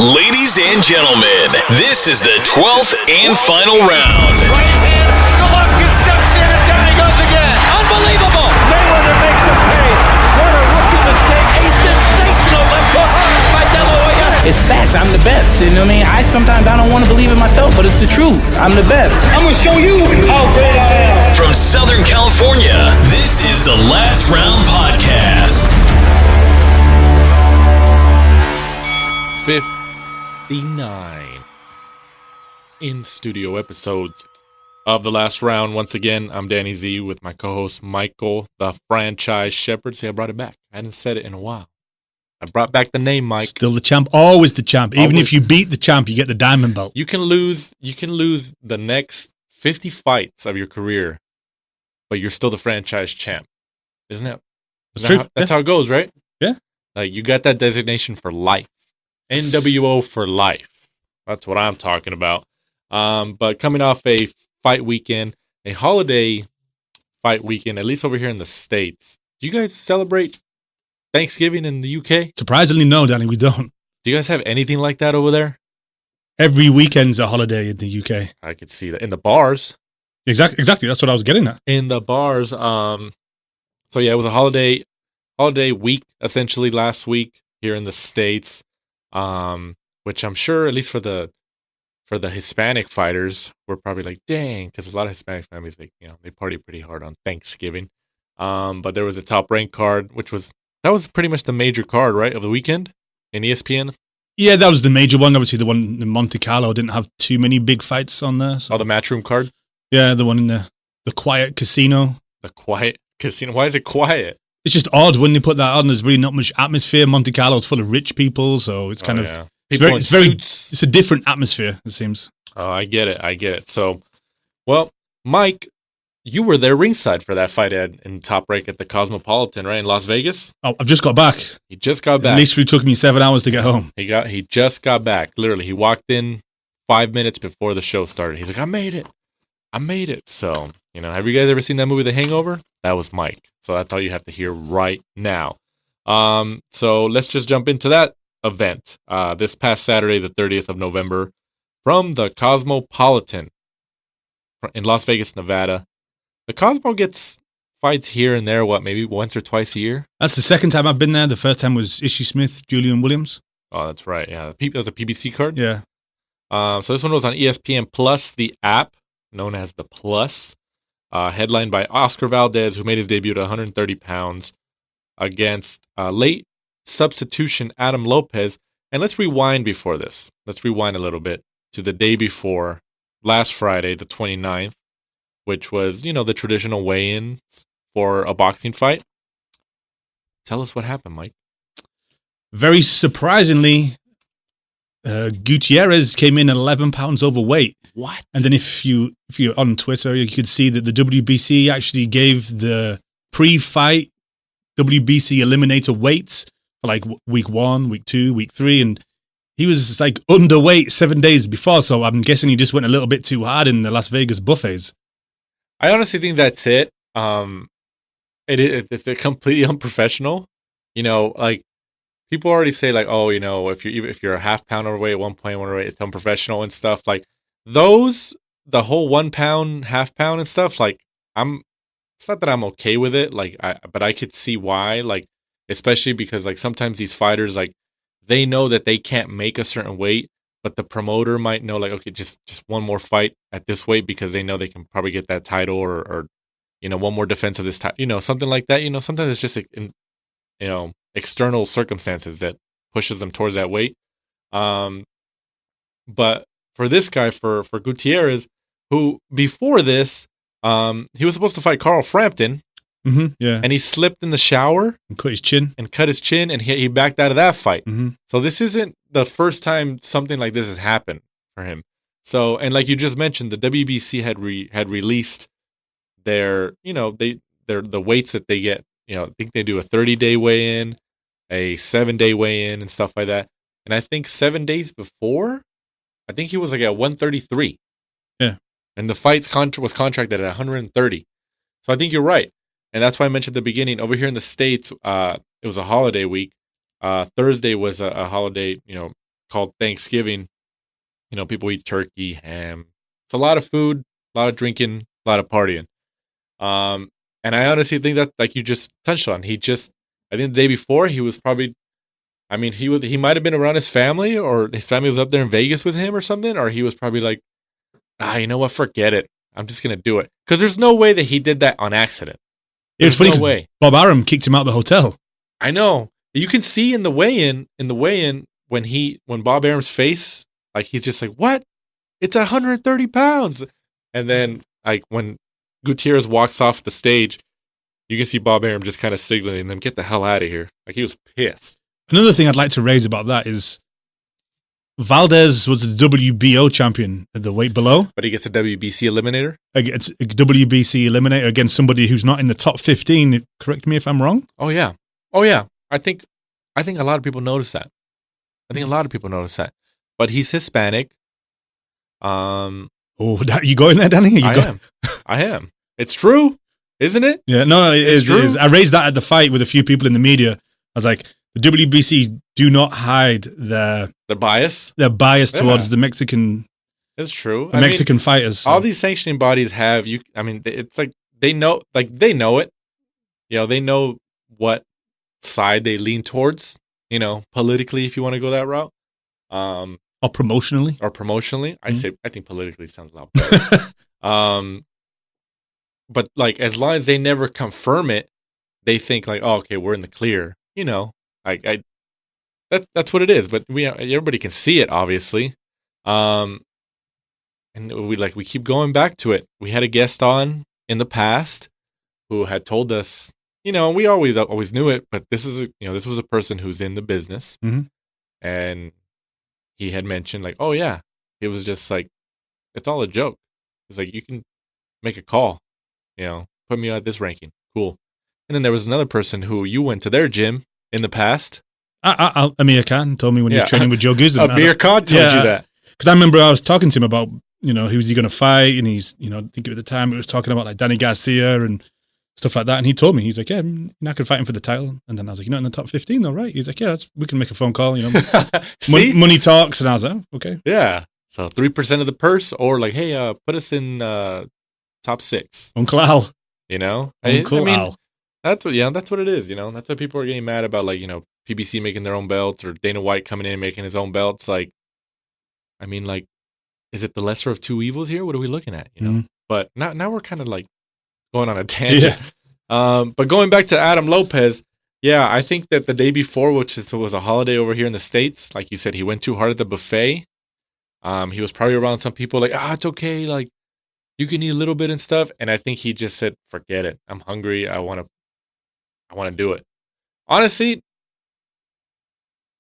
Ladies and gentlemen, this is the 12th and final round. Right hand, Golovkin steps in and down he goes again. Unbelievable! Mayweather makes him pay. What a rookie mistake. A sensational left hook by De La Hoya. It's facts. I'm the best. You know what I mean? Sometimes I don't want to believe it myself, but it's the truth. I'm the best. I'm going to show you how great I am. From Southern California, this is the Last Round Podcast. 59 in-studio episodes of The Last Round. Once again, I'm Danny Z with my co-host Michael, the franchise shepherd. See, I brought it back. I hadn't said it in a while. I brought back the name, Mike. Still the champ. Always the champ. Even if you beat the champ, you get the diamond belt. You can lose the next 50 fights of your career, but you're still the franchise champ. Isn't that? That's true. That's how it goes, right? Yeah. Like, you got that designation for life. NWO for life. That's what I'm talking about. But coming off a fight weekend, a holiday fight weekend, at least over here in the States. Do you guys celebrate Thanksgiving in the UK? Surprisingly, no, Danny, we don't. Do you guys have anything like that over there? Every weekend's a holiday in the UK. I could see that. In the bars. Exactly. That's what I was getting at. In the bars. So yeah, it was a holiday week, essentially, last week here in the States. Which I'm sure, at least for the Hispanic fighters, were probably like, dang, because a lot of Hispanic families, they party pretty hard on Thanksgiving. But there was a top ranked card, that was pretty much the major card, right, of the weekend in ESPN. Yeah, that was the major one. Obviously, the one in Monte Carlo didn't have too many big fights on there. So. Oh, the Matchroom card. Yeah, the one in the quiet casino. The quiet casino. Why is it quiet? It's just odd when they put that on. There's really not much atmosphere. Monte Carlo's full of rich people, so it's kind of people in suits. It's a different atmosphere, it seems. Oh, I get it. So, well, Mike, you were there ringside for that fight in Top Rank at the Cosmopolitan, right, in Las Vegas? Oh, I've just got back. He just got back. At least it took me 7 hours to get home. He just got back. Literally, he walked in 5 minutes before the show started. He's like, I made it. So, have you guys ever seen that movie, The Hangover? That was Mike. So that's all you have to hear right now. So let's just jump into that event. This past Saturday, the 30th of November, from the Cosmopolitan in Las Vegas, Nevada. The Cosmo gets fights here and there, maybe once or twice a year? That's the second time I've been there. The first time was Ishii Smith, Julian Williams. Oh, that's right. Yeah, that was a PBC card? Yeah. So this one was on ESPN Plus, the app, known as the Plus. Headlined by Oscar Valdez, who made his debut at 130 pounds against late substitution Adam Lopez. And let's rewind before this. Let's rewind a little bit to the day before, last Friday, the 29th, which was, the traditional weigh-in for a boxing fight. Tell us what happened, Mike. Very surprisingly, Gutierrez came in at 11 pounds overweight. What? And then if you're on Twitter, you could see that the WBC actually gave the pre-fight WBC eliminator weights for like week 1, week 2, week 3, and he was like underweight 7 days before, so I'm guessing he just went a little bit too hard in the Las Vegas buffets. I honestly think that's it. It's completely unprofessional. People already say, like, oh, if you're a half pound overweight, 1 point overweight, it's unprofessional and stuff. Like the whole 1 pound, half pound and stuff. Like, it's not that I'm okay with it. Like, but I could see why. Like, especially because like sometimes these fighters, like, they know that they can't make a certain weight, but the promoter might know, like, okay, just one more fight at this weight because they know they can probably get that title or one more defense of this title, something like that. Sometimes it's just external circumstances that pushes them towards that weight. But for this guy, for Gutierrez, who before this, he was supposed to fight Carl Frampton. Mm-hmm, yeah. And he slipped in the shower. And cut his chin. And he backed out of that fight. Mm-hmm. So this isn't the first time something like this has happened for him. So, and like you just mentioned, the WBC had released their, the weights that they get. I think they do a 30-day weigh-in, a 7-day weigh-in, and stuff like that. And I think 7 days before, I think he was like at 133. Yeah. And the fight was contracted at 130. So I think you're right. And that's why I mentioned at the beginning, over here in the States, it was a holiday week. Thursday was a holiday, called Thanksgiving. You know, people eat turkey, ham. It's a lot of food, a lot of drinking, a lot of partying. And I honestly think that, like you just touched on, I think the day before he was probably, I mean, he might have been around his family, or his family was up there in Vegas with him or something, or he was probably like, you know what, forget it. I'm just going to do it. Because there's no way that he did that on accident. It was funny because Bob Arum kicked him out of the hotel. I know. You can see in the weigh-in, when Bob Arum's face, like he's just like, what? It's 130 pounds. And then like when Gutierrez walks off the stage, you can see Bob Arum just kind of signaling them, get the hell out of here. Like he was pissed. Another thing I'd like to raise about that is Valdez was the WBO champion at the weight below. But he gets a WBC eliminator? It's a WBC eliminator against somebody who's not in the top 15. Correct me if I'm wrong. Oh yeah. I think a lot of people notice that. But he's Hispanic. You going there, Danny? I am. It's true, isn't it? Yeah, no, it is. I raised that at the fight with a few people in the media. I was like, the WBC do not hide their bias. Their bias towards the Mexican. It's true. Mexican fighters. So. All these sanctioning bodies have you. I mean, it's like they know it. You know, they know what side they lean towards. You know, politically, if you want to go that route. Or promotionally. Mm-hmm. I think politically sounds a lot better. But like, as long as they never confirm it, they think like, oh, okay, we're in the clear. You know, that's what it is. But everybody can see it, obviously. And we keep going back to it. We had a guest on in the past who had told us, you know, we always knew it, but this was a person who's in the business, mm-hmm. and he had mentioned like, oh yeah, it was just like, it's all a joke. It's like, you can make a call, you know, put me at this ranking, cool. And then there was another person who you went to their gym in the past. Amir Khan told me when he was training with Joe Guzman. Amir Khan told you that. Because I remember I was talking to him about, you know, who's he going to fight, and he's, you know, I think at the time it was talking about like Danny Garcia and stuff like that. And he told me, he's like, yeah, I'm not going to fight him for the title. And then I was like, you're not in the top 15 though, right? He's like, yeah, we can make a phone call, you know. money talks. And I was like, oh, okay. Yeah. So 3% of the purse, or like, hey, put us in top 6. Uncle Al. You know? Uncle Al. That's what it is, you know? That's what people are getting mad about, like, you know, PBC making their own belts, or Dana White coming in and making his own belts. Like, I mean, like, is it the lesser of two evils here? What are we looking at, you know? Mm-hmm. But now we're kind of like going on a tangent. Yeah. But going back to Adam Lopez, yeah, I think that the day before, which was a holiday over here in the States, like you said, he went too hard at the buffet. He was probably around some people like, it's okay, like, you can eat a little bit and stuff. And I think he just said, forget it. I'm hungry. I want to do it. Honestly,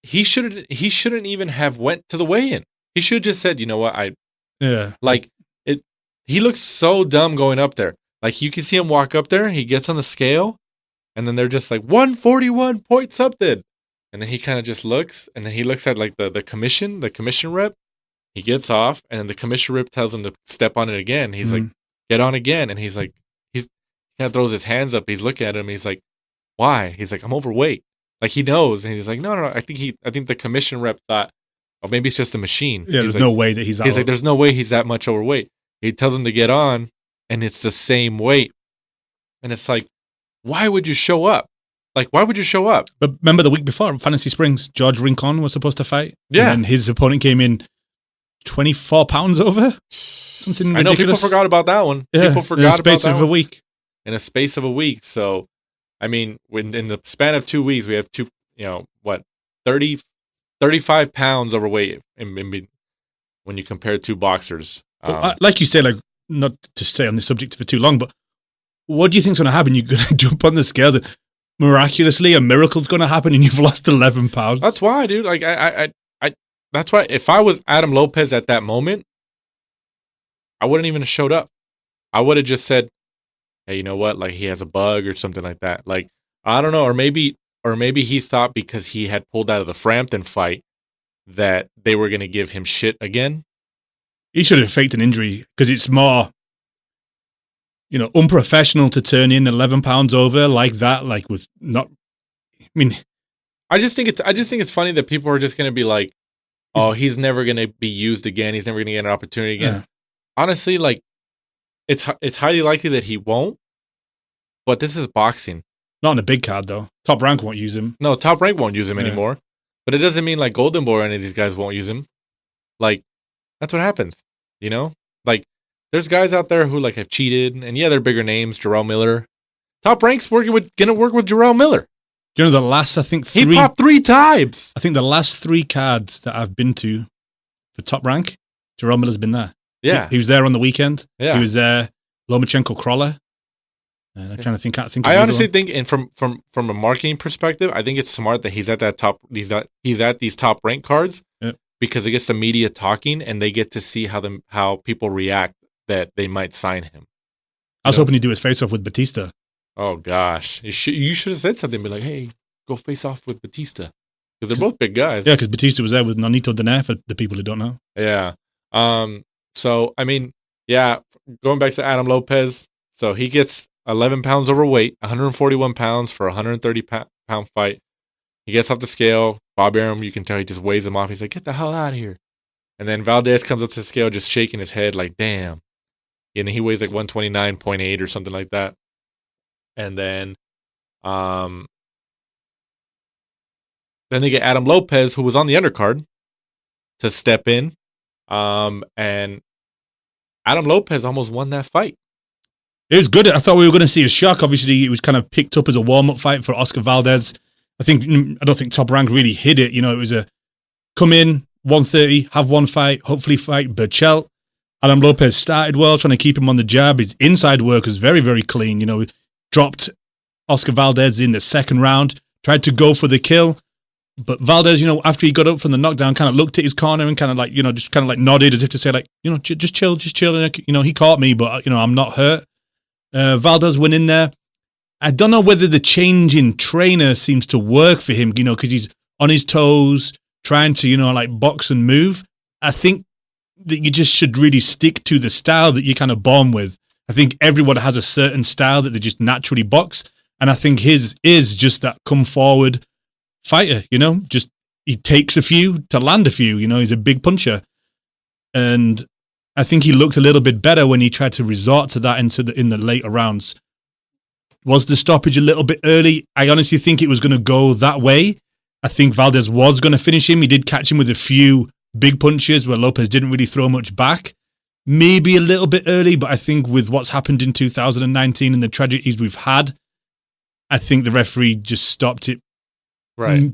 he shouldn't even have went to the weigh-in. He should have just said, you know what, he looks so dumb going up there. Like, you can see him walk up there, he gets on the scale, and then they're just like 141 point something. And then he kind of just looks, and then he looks at like the commission rep. He gets off, and then the commission rep tells him to step on it again. He's like, get on again. And he's like, he kind of throws his hands up. He's looking at him. He's like, why? He's like, I'm overweight. Like, he knows. And he's like, no. I think the commission rep thought, oh, maybe it's just a machine. Yeah, there's no way that he's that. He's like, there's no way he's that much overweight. He tells him to get on, and it's the same weight. And it's like, why would you show up? Like, why would you show up? But remember the week before, Fantasy Springs, George Rincon was supposed to fight. Yeah. And his opponent came in 24 pounds over. Something ridiculous. I know people forgot about that one. Yeah, people forgot about that in a space of a week. In a space of a week. So, I mean, in the span of 2 weeks, we have 35 pounds overweight when you compare two boxers. Like you say, like, not to stay on this subject for too long, but what do you think's going to happen? You're going to jump on the scales and miraculously a miracle's going to happen and you've lost 11 pounds. That's why, dude. Like, I that's why if I was Adam Lopez at that moment, I wouldn't even have showed up. I would have just said, hey, you know what? Like, he has a bug or something like that. Like, I don't know. Or maybe he thought because he had pulled out of the Frampton fight that they were going to give him shit again. He should have faked an injury because it's more, unprofessional to turn in 11 pounds over like that. Like, with not. I mean, I just think it's funny that people are just going to be like, oh, he's never going to be used again. He's never going to get an opportunity again. Yeah. Honestly, like, it's highly likely that he won't, but this is boxing. Not on a big card, though. Top Rank won't use him. No, Top Rank won't use him anymore. But it doesn't mean, like, Golden Boy or any of these guys won't use him. Like, that's what happens, you know? Like, there's guys out there who, like, have cheated, and yeah, they're bigger names, Jarrell Miller. Top Rank's gonna work with Jarrell Miller. You know, the last, I think, He popped 3 times. I think the last 3 cards that I've been to for Top Rank, Jarrell Miller's been there. Yeah. He was there on the weekend. Yeah. He was there. Lomachenko Crawler. I'm trying to think. I honestly think, and from a marketing perspective, I think it's smart that he's at that top. He's at these top rank cards because it gets the media talking, and they get to see how people react that they might sign him. I was hoping he'd do his face off with Batista. Oh gosh, you should have said something. Be like, hey, go face off with Batista because they're both big guys. Yeah, because Batista was there with Nonito Donaire for the people who don't know. Yeah. So I mean, yeah. Going back to Adam Lopez, so he gets 11 pounds overweight, 141 pounds for a 130 pound fight. He gets off the scale. Bob Arum, you can tell he just weighs him off. He's like, get the hell out of here. And then Valdez comes up to the scale, just shaking his head like, damn. And he weighs like 129.8 or something like that. And then they get Adam Lopez, who was on the undercard, to step in. And Adam Lopez almost won that fight. It was good. I thought we were going to see a shock. Obviously, it was kind of picked up as a warm-up fight for Oscar Valdez. I don't think Top Rank really hit it. You know, it was a come in, 130, have one fight, hopefully fight Berchelt. Adam Lopez started well, trying to keep him on the jab. His inside work was very, very clean. You know, dropped Oscar Valdez in the second round, tried to go for the kill. But Valdez, you know, after he got up from the knockdown, kind of looked at his corner and kind of like, you know, just kind of like nodded as if to say like, you know, just chill. And, you know, he caught me, but, you know, I'm not hurt. Valdez went in there. I don't know whether the change in trainer seems to work for him, you know, because he's on his toes, trying to, you know, like box and move. I think that you just should really stick to the style that you're kind of born with. I think everyone has a certain style that they just naturally box. And I think his is just that come forward fighter, you know, just he takes a few to land a few, you know, he's a big puncher. And I think he looked a little bit better when he tried to resort to that in the later rounds. Was the stoppage a little bit early? I honestly think it was going to go that way. I think Valdez was going to finish him. He did catch him with a few big punches where Lopez didn't really throw much back. Maybe a little bit early, but I think with what's happened in 2019 and the tragedies we've had, I think the referee just stopped it. Right.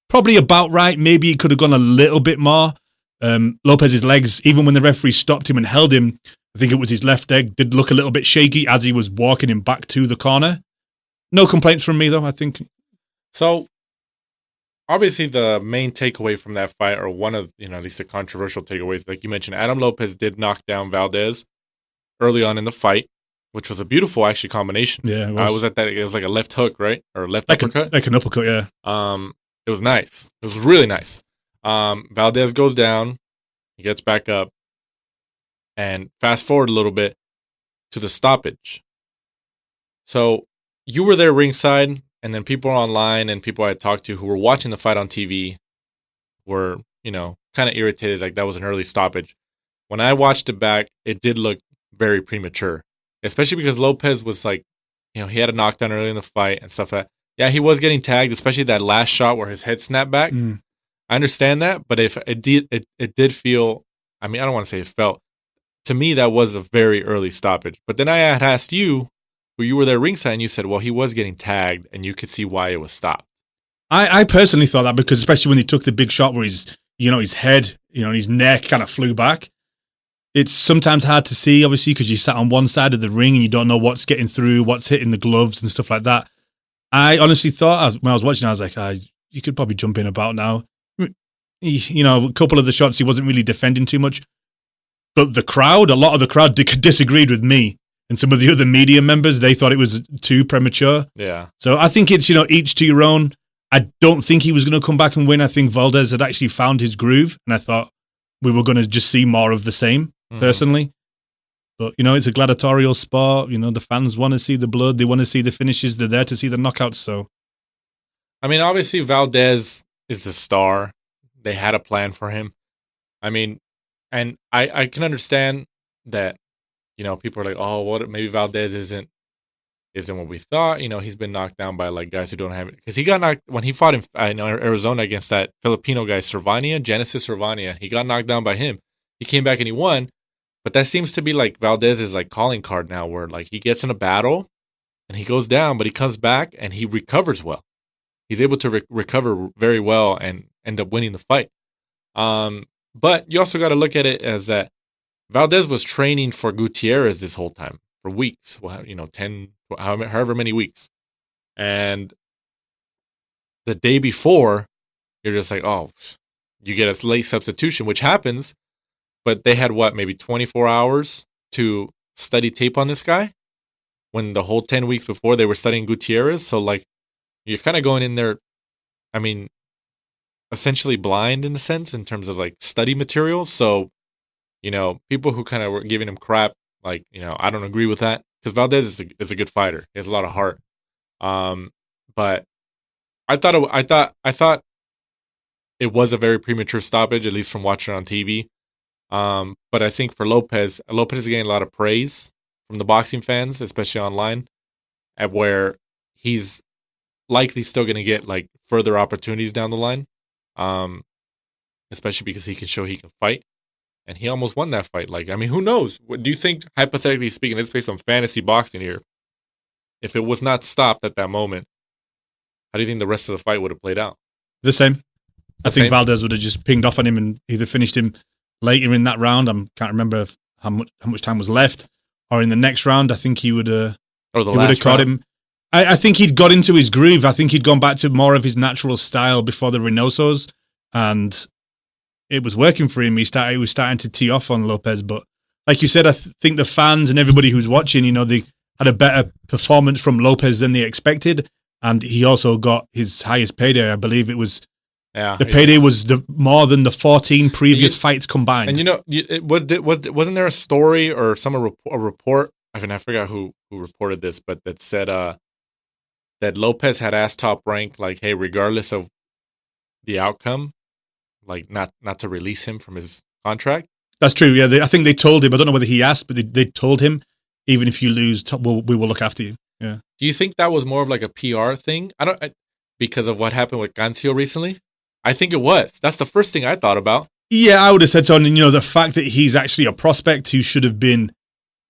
Probably about right. Maybe it could have gone a little bit more. Lopez's legs, even when the referee stopped him and held him, I think it was his left leg, did look a little bit shaky as he was walking him back to the corner. No complaints from me, though, I think. So, obviously, the main takeaway from that fight, or one of, you know, at least the controversial takeaways, like you mentioned, Adam Lopez did knock down Valdez early on in the fight, which was a beautiful, actually, combination. Yeah, it was. It was like a left hook, right? Or left uppercut? Like an uppercut, yeah. It was nice. It was really nice. Valdez goes down. He gets back up. And fast forward a little bit to the stoppage. So you were there ringside, and then people online and people I had talked to who were watching the fight on TV were, you know, kind of irritated, like that was an early stoppage. When I watched it back, it did look very premature, especially because Lopez was like, you know, he had a knockdown early in the fight and stuff like that. Yeah, he was getting tagged, especially that last shot where his head snapped back. I understand that, but if it did feel, I mean, I don't want to say it felt, to me, that was a very early stoppage. But then I had asked you, who you were there ringside, and you said, well, he was getting tagged, and you could see why it was stopped. I personally thought that because especially when he took the big shot where his head, you know, his neck kind of flew back. It's sometimes hard to see, obviously, because you sat on one side of the ring and you don't know what's getting through, what's hitting the gloves and stuff like that. I honestly thought, when I was watching, I was like, you could probably jump in about now. You know, a couple of the shots, he wasn't really defending too much. But a lot of the crowd disagreed with me. And some of the other media members, they thought it was too premature. Yeah. So I think it's, you know, each to your own. I don't think he was going to come back and win. I think Valdez had actually found his groove. And I thought we were going to just see more of the same, personally. But, you know, it's a gladiatorial sport. You know, the fans want to see the blood. They want to see the finishes. They're there to see the knockouts. So, I mean, obviously, Valdez is a star. they had a plan for him. I mean, and I can understand that, people are like, oh, what? Maybe Valdez isn't what we thought. He's been knocked down by like guys who don't have it, because he got knocked when he fought in Arizona against that Filipino guy Genesis Cervania. He got knocked down by him. He came back and he won, but that seems to be like Valdez's like calling card now, where like he gets in a battle and he goes down, but he comes back and he recovers well. He's able to recover very well and end up winning the fight. But you also got to look at it as that Valdez was training for Gutierrez this whole time for weeks. Well, 10, however many weeks. And the day before, you're just like, oh, you get a late substitution, which happens. But they had maybe 24 hours to study tape on this guy, when the whole 10 weeks before they were studying Gutierrez. So like, you're kind of going in there, I mean, essentially blind in a sense in terms of like study materials. So, people who kind of were giving him crap, like, I don't agree with that, because Valdez is a good fighter. He has a lot of heart. But I thought it was a very premature stoppage, at least from watching it on TV. But I think for Lopez is getting a lot of praise from the boxing fans, especially online, at where he's likely still going to get like further opportunities down the line. Especially because he can show he can fight, and he almost won that fight. Like, I mean, who knows? What do you think, hypothetically speaking, let's play some fantasy boxing here, if it was not stopped at that moment, how do you think the rest of the fight would have played out? The same. I think Valdez would have just pinged off on him and either finished him later in that round. I can't remember how much time was left, or in the next round. I think he would have caught him. I think he'd got into his groove. I think he'd gone back to more of his natural style before the Reynosos, and it was working for him. He was starting to tee off on Lopez, but like you said, I think the fans and everybody who's watching, they had a better performance from Lopez than they expected, and he also got his highest payday. I believe it was. Yeah, the payday was more than the 14 previous fights combined. And wasn't there a story or a report? I forgot who reported this, but that said that Lopez had asked Top Rank, like, hey, regardless of the outcome, like not to release him from his contract. That's true. Yeah, I think they told him. I don't know whether he asked, but they told him, even if you lose, we will look after you. Yeah. Do you think that was more of like a PR thing? Because of what happened with Cancio recently. I think it was. That's the first thing I thought about. Yeah, I would have said so. And, the fact that he's actually a prospect who should have been,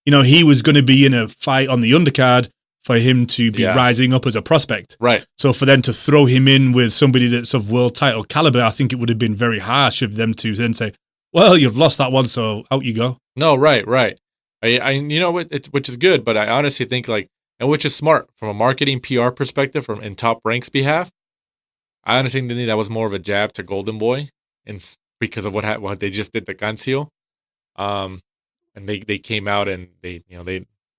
he was going to be in a fight on the undercard for him to be rising up as a prospect. Right. So for them to throw him in with somebody that's of world title caliber, I think it would have been very harsh of them to then say, well, you've lost that one, so out you go. No, right. Which is good, but I honestly think and which is smart from a marketing PR perspective in Top Rank's behalf. I honestly think that was more of a jab to Golden Boy, and because of what they just did to Cancio, and they came out and they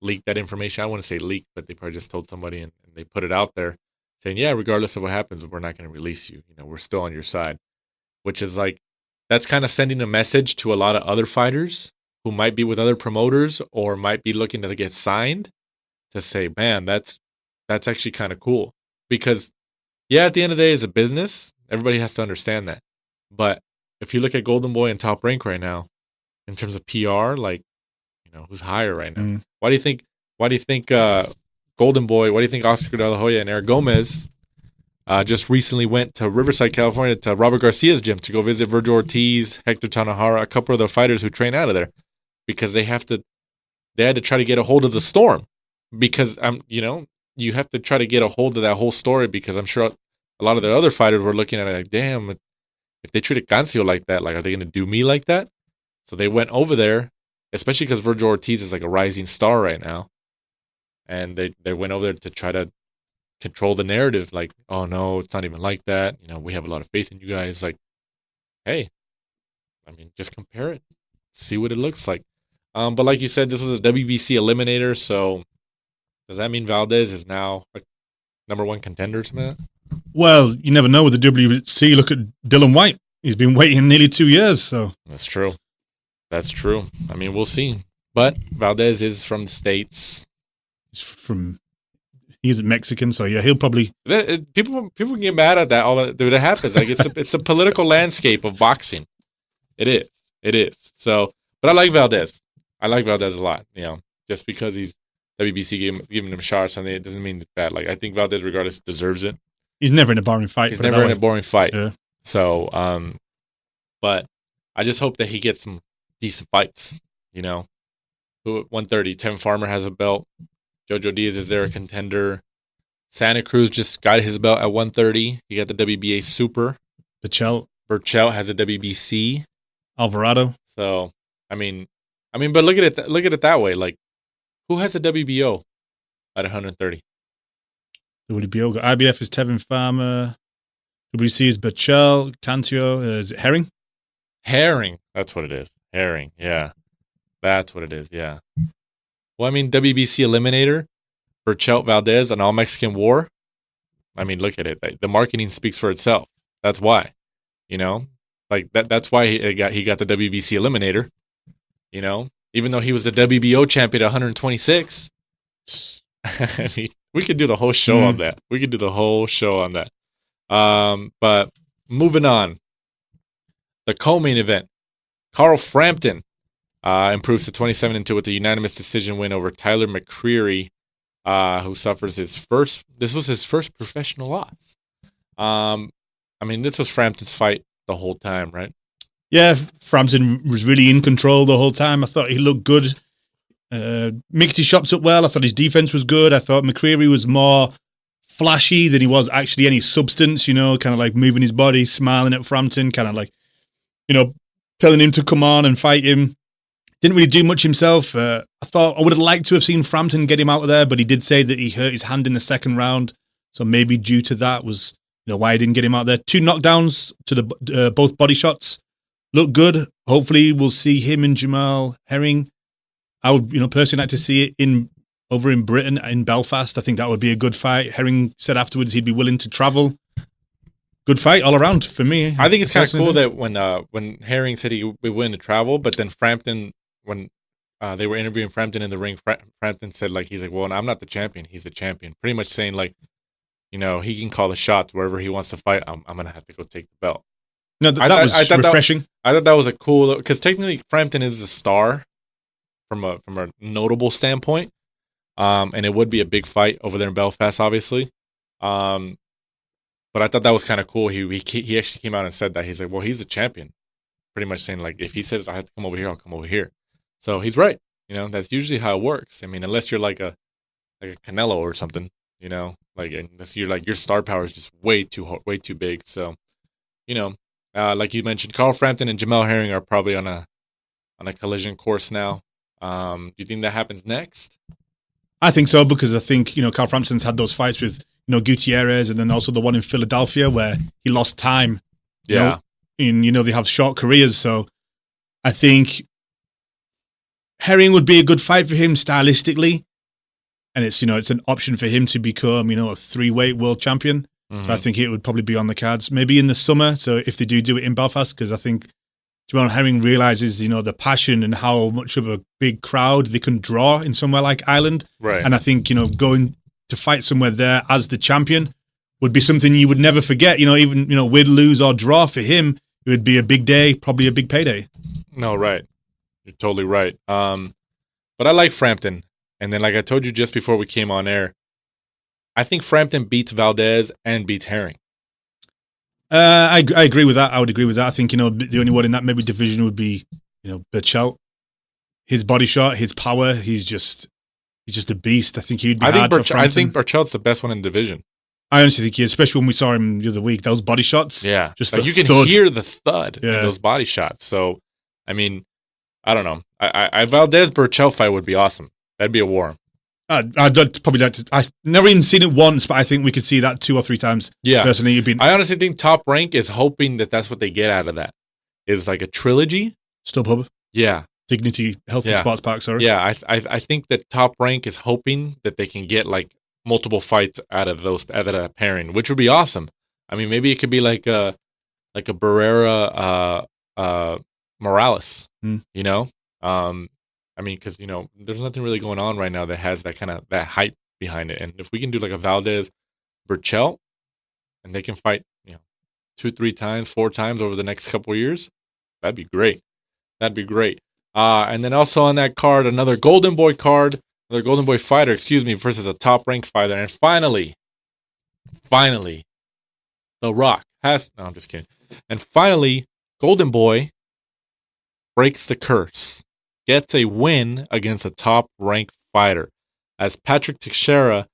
leaked that information. I want to say leaked, but they probably just told somebody and they put it out there, saying, yeah, regardless of what happens, we're not going to release you. We're still on your side, which is like, that's kind of sending a message to a lot of other fighters who might be with other promoters or might be looking to get signed, to say, man, that's actually kind of cool, because. Yeah, at the end of the day, it's a business. Everybody has to understand that. But if you look at Golden Boy and Top Rank right now, in terms of PR, who's higher right now? Mm. Why do you think Golden Boy? Why do you think Oscar De La Hoya and Eric Gomez just recently went to Riverside, California, to Robert Garcia's gym to go visit Virgil Ortiz, Hector Tanajara, a couple of the fighters who train out of there, because they had to try to get a hold of the Storm, because you have to try to get a hold of that whole story, because I'm sure a lot of the other fighters were looking at it like, damn, if they treated Cancio like that, like, are they going to do me like that? So they went over there, especially because Virgil Ortiz is like a rising star right now. And they went over there to try to control the narrative. Like, oh, no, it's not even like that. We have a lot of faith in you guys. Like, hey, just compare it. See what it looks like. But like you said, this was a WBC eliminator, so does that mean Valdez is now a number one contender to that? Well, you never know with the WBC. Look at Dillian Whyte. He's been waiting nearly 2 years. So that's true. We'll see. But Valdez is from the States. He's Mexican, so yeah, he'll probably people can get mad at that. All that dude, it happens. Like it's a political landscape of boxing. It is. So, but I like Valdez. I like Valdez a lot. Just because he's WBC giving him shots, and it doesn't mean it's bad. Like I think Valdez, regardless, deserves it. He's never in a boring fight. He's never in a boring fight. Yeah. So, but I just hope that he gets some decent fights. Who at 130, Tevin Farmer has a belt. Jojo Diaz is there a contender. Santa Cruz just got his belt at 130. He got the WBA Super. Berchelt has a WBC. Alvarado. So I mean, but look at it that way. Like, who has a WBO at 130? WBO. IBF is Tevin Farmer. WBC is Berchelt. Cancio is it Herring. Herring. That's what it is. Herring. Yeah, that's what it is. Yeah. Well, I mean, WBC Eliminator, Berchelt Valdez, an all-Mexican war. I mean, look at it. The marketing speaks for itself. That's why, like that's why he got the WBC Eliminator. Even though he was the WBO champion at 126. I mean, we could do the whole show on that. But moving on, the co-main event, Carl Frampton improves to 27-2 with a unanimous decision win over Tyler McCreary, who suffers his first. This was his first professional loss. I mean, this was Frampton's fight the whole time, right? Yeah, Frampton was really in control the whole time. I thought he looked good. Mixed his shots up well. I thought his defense was good. I thought McCreary was more flashy than he was actually any substance, kind of like moving his body, smiling at Frampton, kind of like, telling him to come on and fight him. Didn't really do much himself. I thought I would have liked to have seen Frampton get him out of there, but he did say that he hurt his hand in the second round. So maybe due to that was why he didn't get him out there. 2 knockdowns to the both body shots. Look good. Hopefully we'll see him and Jamal Herring. I would, personally like to see it over in Britain, in Belfast. I think that would be a good fight. Herring said afterwards he'd be willing to travel. Good fight all around for me. I think it's kind of cool that when Herring said he would be willing to travel, but then Frampton, when they were interviewing Frampton in the ring, Frampton said he's like, well, I'm not the champion. He's the champion. Pretty much saying he can call the shots wherever he wants to fight. I'm going to have to go take the belt. No, that was refreshing. I thought that was a cool, because technically Frampton is a star from a notable standpoint, and it would be a big fight over there in Belfast, obviously. But I thought that was kind of cool. He actually came out and said that. He's like, well, he's the champion. Pretty much saying if he says I have to come over here, I'll come over here. So he's right. That's usually how it works. I mean, unless you're like a Canelo or something, unless you're your star power is just way too big. So, like you mentioned, Carl Frampton and Jamal Herring are probably on a collision course now. Do you think that happens next? I think so, because I think, Carl Frampton's had those fights with, Gutierrez, and then also the one in Philadelphia where he lost time. Yeah. And, they have short careers. So I think Herring would be a good fight for him stylistically. And it's, it's an option for him to become, a 3-weight world champion. Mm-hmm. So I think it would probably be on the cards, maybe in the summer. So if they do it in Belfast, because I think Jamal Herring realizes, the passion and how much of a big crowd they can draw in somewhere like Ireland. Right. And I think, going to fight somewhere there as the champion would be something you would never forget. Even, win, lose, or draw for him, it would be a big day, probably a big payday. No, right. You're totally right. But I like Frampton. And then, like I told you just before we came on air, I think Frampton beats Valdez and beats Herring. I agree with that. I would agree with that. I think, the only one in that maybe division would be, Berchelt. His body shot, his power, he's just a beast. I think he'd be hard for Frampton. I think Berchelt's the best one in the division. I honestly think he is, especially when we saw him the other week. Those body shots. Yeah. Just you can hear the thud in those body shots. So, I mean, I don't know. I Valdez Berchelt fight would be awesome. That'd be a war. I'd probably like to. I've never even seen it once, but I think we could see that 2 or 3 times. Yeah. Personally, I honestly think Top Rank is hoping that that's what they get out of that. Is like a trilogy. StubHub. Yeah. Dignity Health and Sports Park, sorry. Yeah, I think that Top Rank is hoping that they can get multiple fights out of that pairing, which would be awesome. I mean, maybe it could be like a Barrera Morales, I mean, because there's nothing really going on right now that has that kind of that hype behind it. And if we can do like a Valdez Berchelt, and they can fight, 2, 3 times, 4 times over the next couple of years, that'd be great. That'd be great. And then also on that card, another Golden Boy fighter, versus a top-ranked fighter. And finally, The Rock has... No, I'm just kidding. And finally, Golden Boy breaks the curse. Gets a win against a top-ranked fighter. As Patrick Teixeira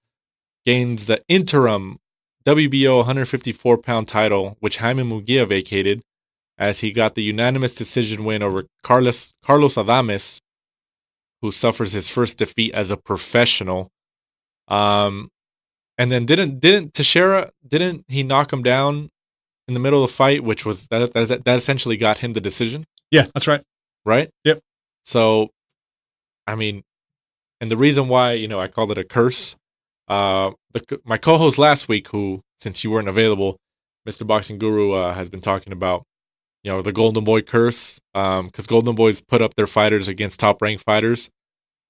gains the interim WBO 154-pound title, which Jaime Munguia vacated, as he got the unanimous decision win over Carlos Adames, who suffers his first defeat as a professional. And then didn't Teixeira, didn't he knock him down in the middle of the fight, which was that essentially got him the decision? Yeah, that's right. Right? Yep. So, I mean, and the reason why, I called it a curse, my co-host last week, who, since you weren't available, Mr. Boxing Guru, has been talking about, the Golden Boy curse, because Golden Boys put up their fighters against top-ranked fighters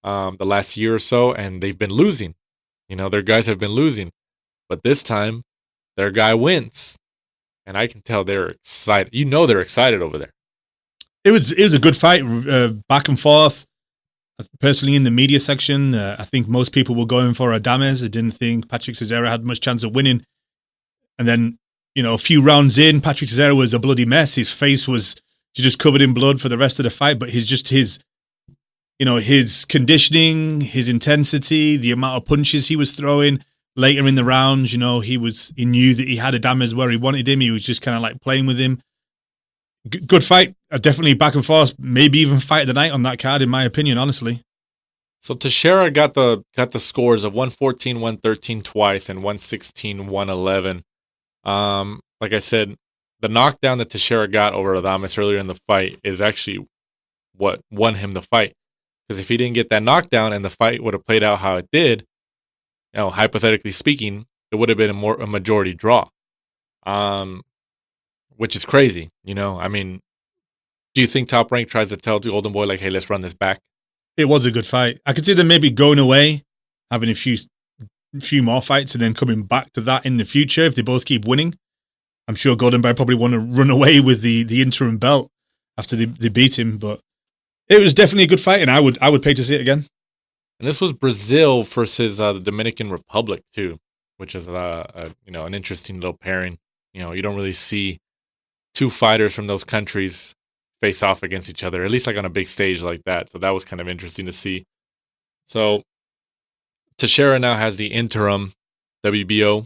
the last year or so, and they've been losing. Their guys have been losing. But this time, their guy wins. And I can tell they're excited. They're excited over there. It was a good fight, back and forth. Personally, in the media section, I think most people were going for Adames. They didn't think Patrick Teixeira had much chance of winning. And then, a few rounds in, Patrick Teixeira was a bloody mess. His face was just covered in blood for the rest of the fight. But his conditioning, his intensity, the amount of punches he was throwing later in the rounds, he knew that he had Adames where he wanted him. He was just kind of like playing with him. Good fight. Definitely back and forth. Maybe even fight of the night on that card, in my opinion, honestly. So Teixeira got the scores of 114, 113 twice, and 116, 111. Like I said, the knockdown that Teixeira got over Adames earlier in the fight is actually what won him the fight. Because if he didn't get that knockdown and the fight would have played out how it did, hypothetically speaking, it would have been a majority draw. Which is crazy, I mean, do you think Top Rank tries to tell the Golden Boy, like, hey, let's run this back? It was a good fight. I could see them maybe going away, having a few more fights, and then coming back to that in the future if they both keep winning. I'm sure Golden Boy probably want to run away with the interim belt after they beat him, but it was definitely a good fight, and I would pay to see it again. And this was Brazil versus the Dominican Republic too, which is an interesting little pairing. You don't really see two fighters from those countries face off against each other, at least like on a big stage like that. So that was kind of interesting to see. So Teixeira now has the interim WBO.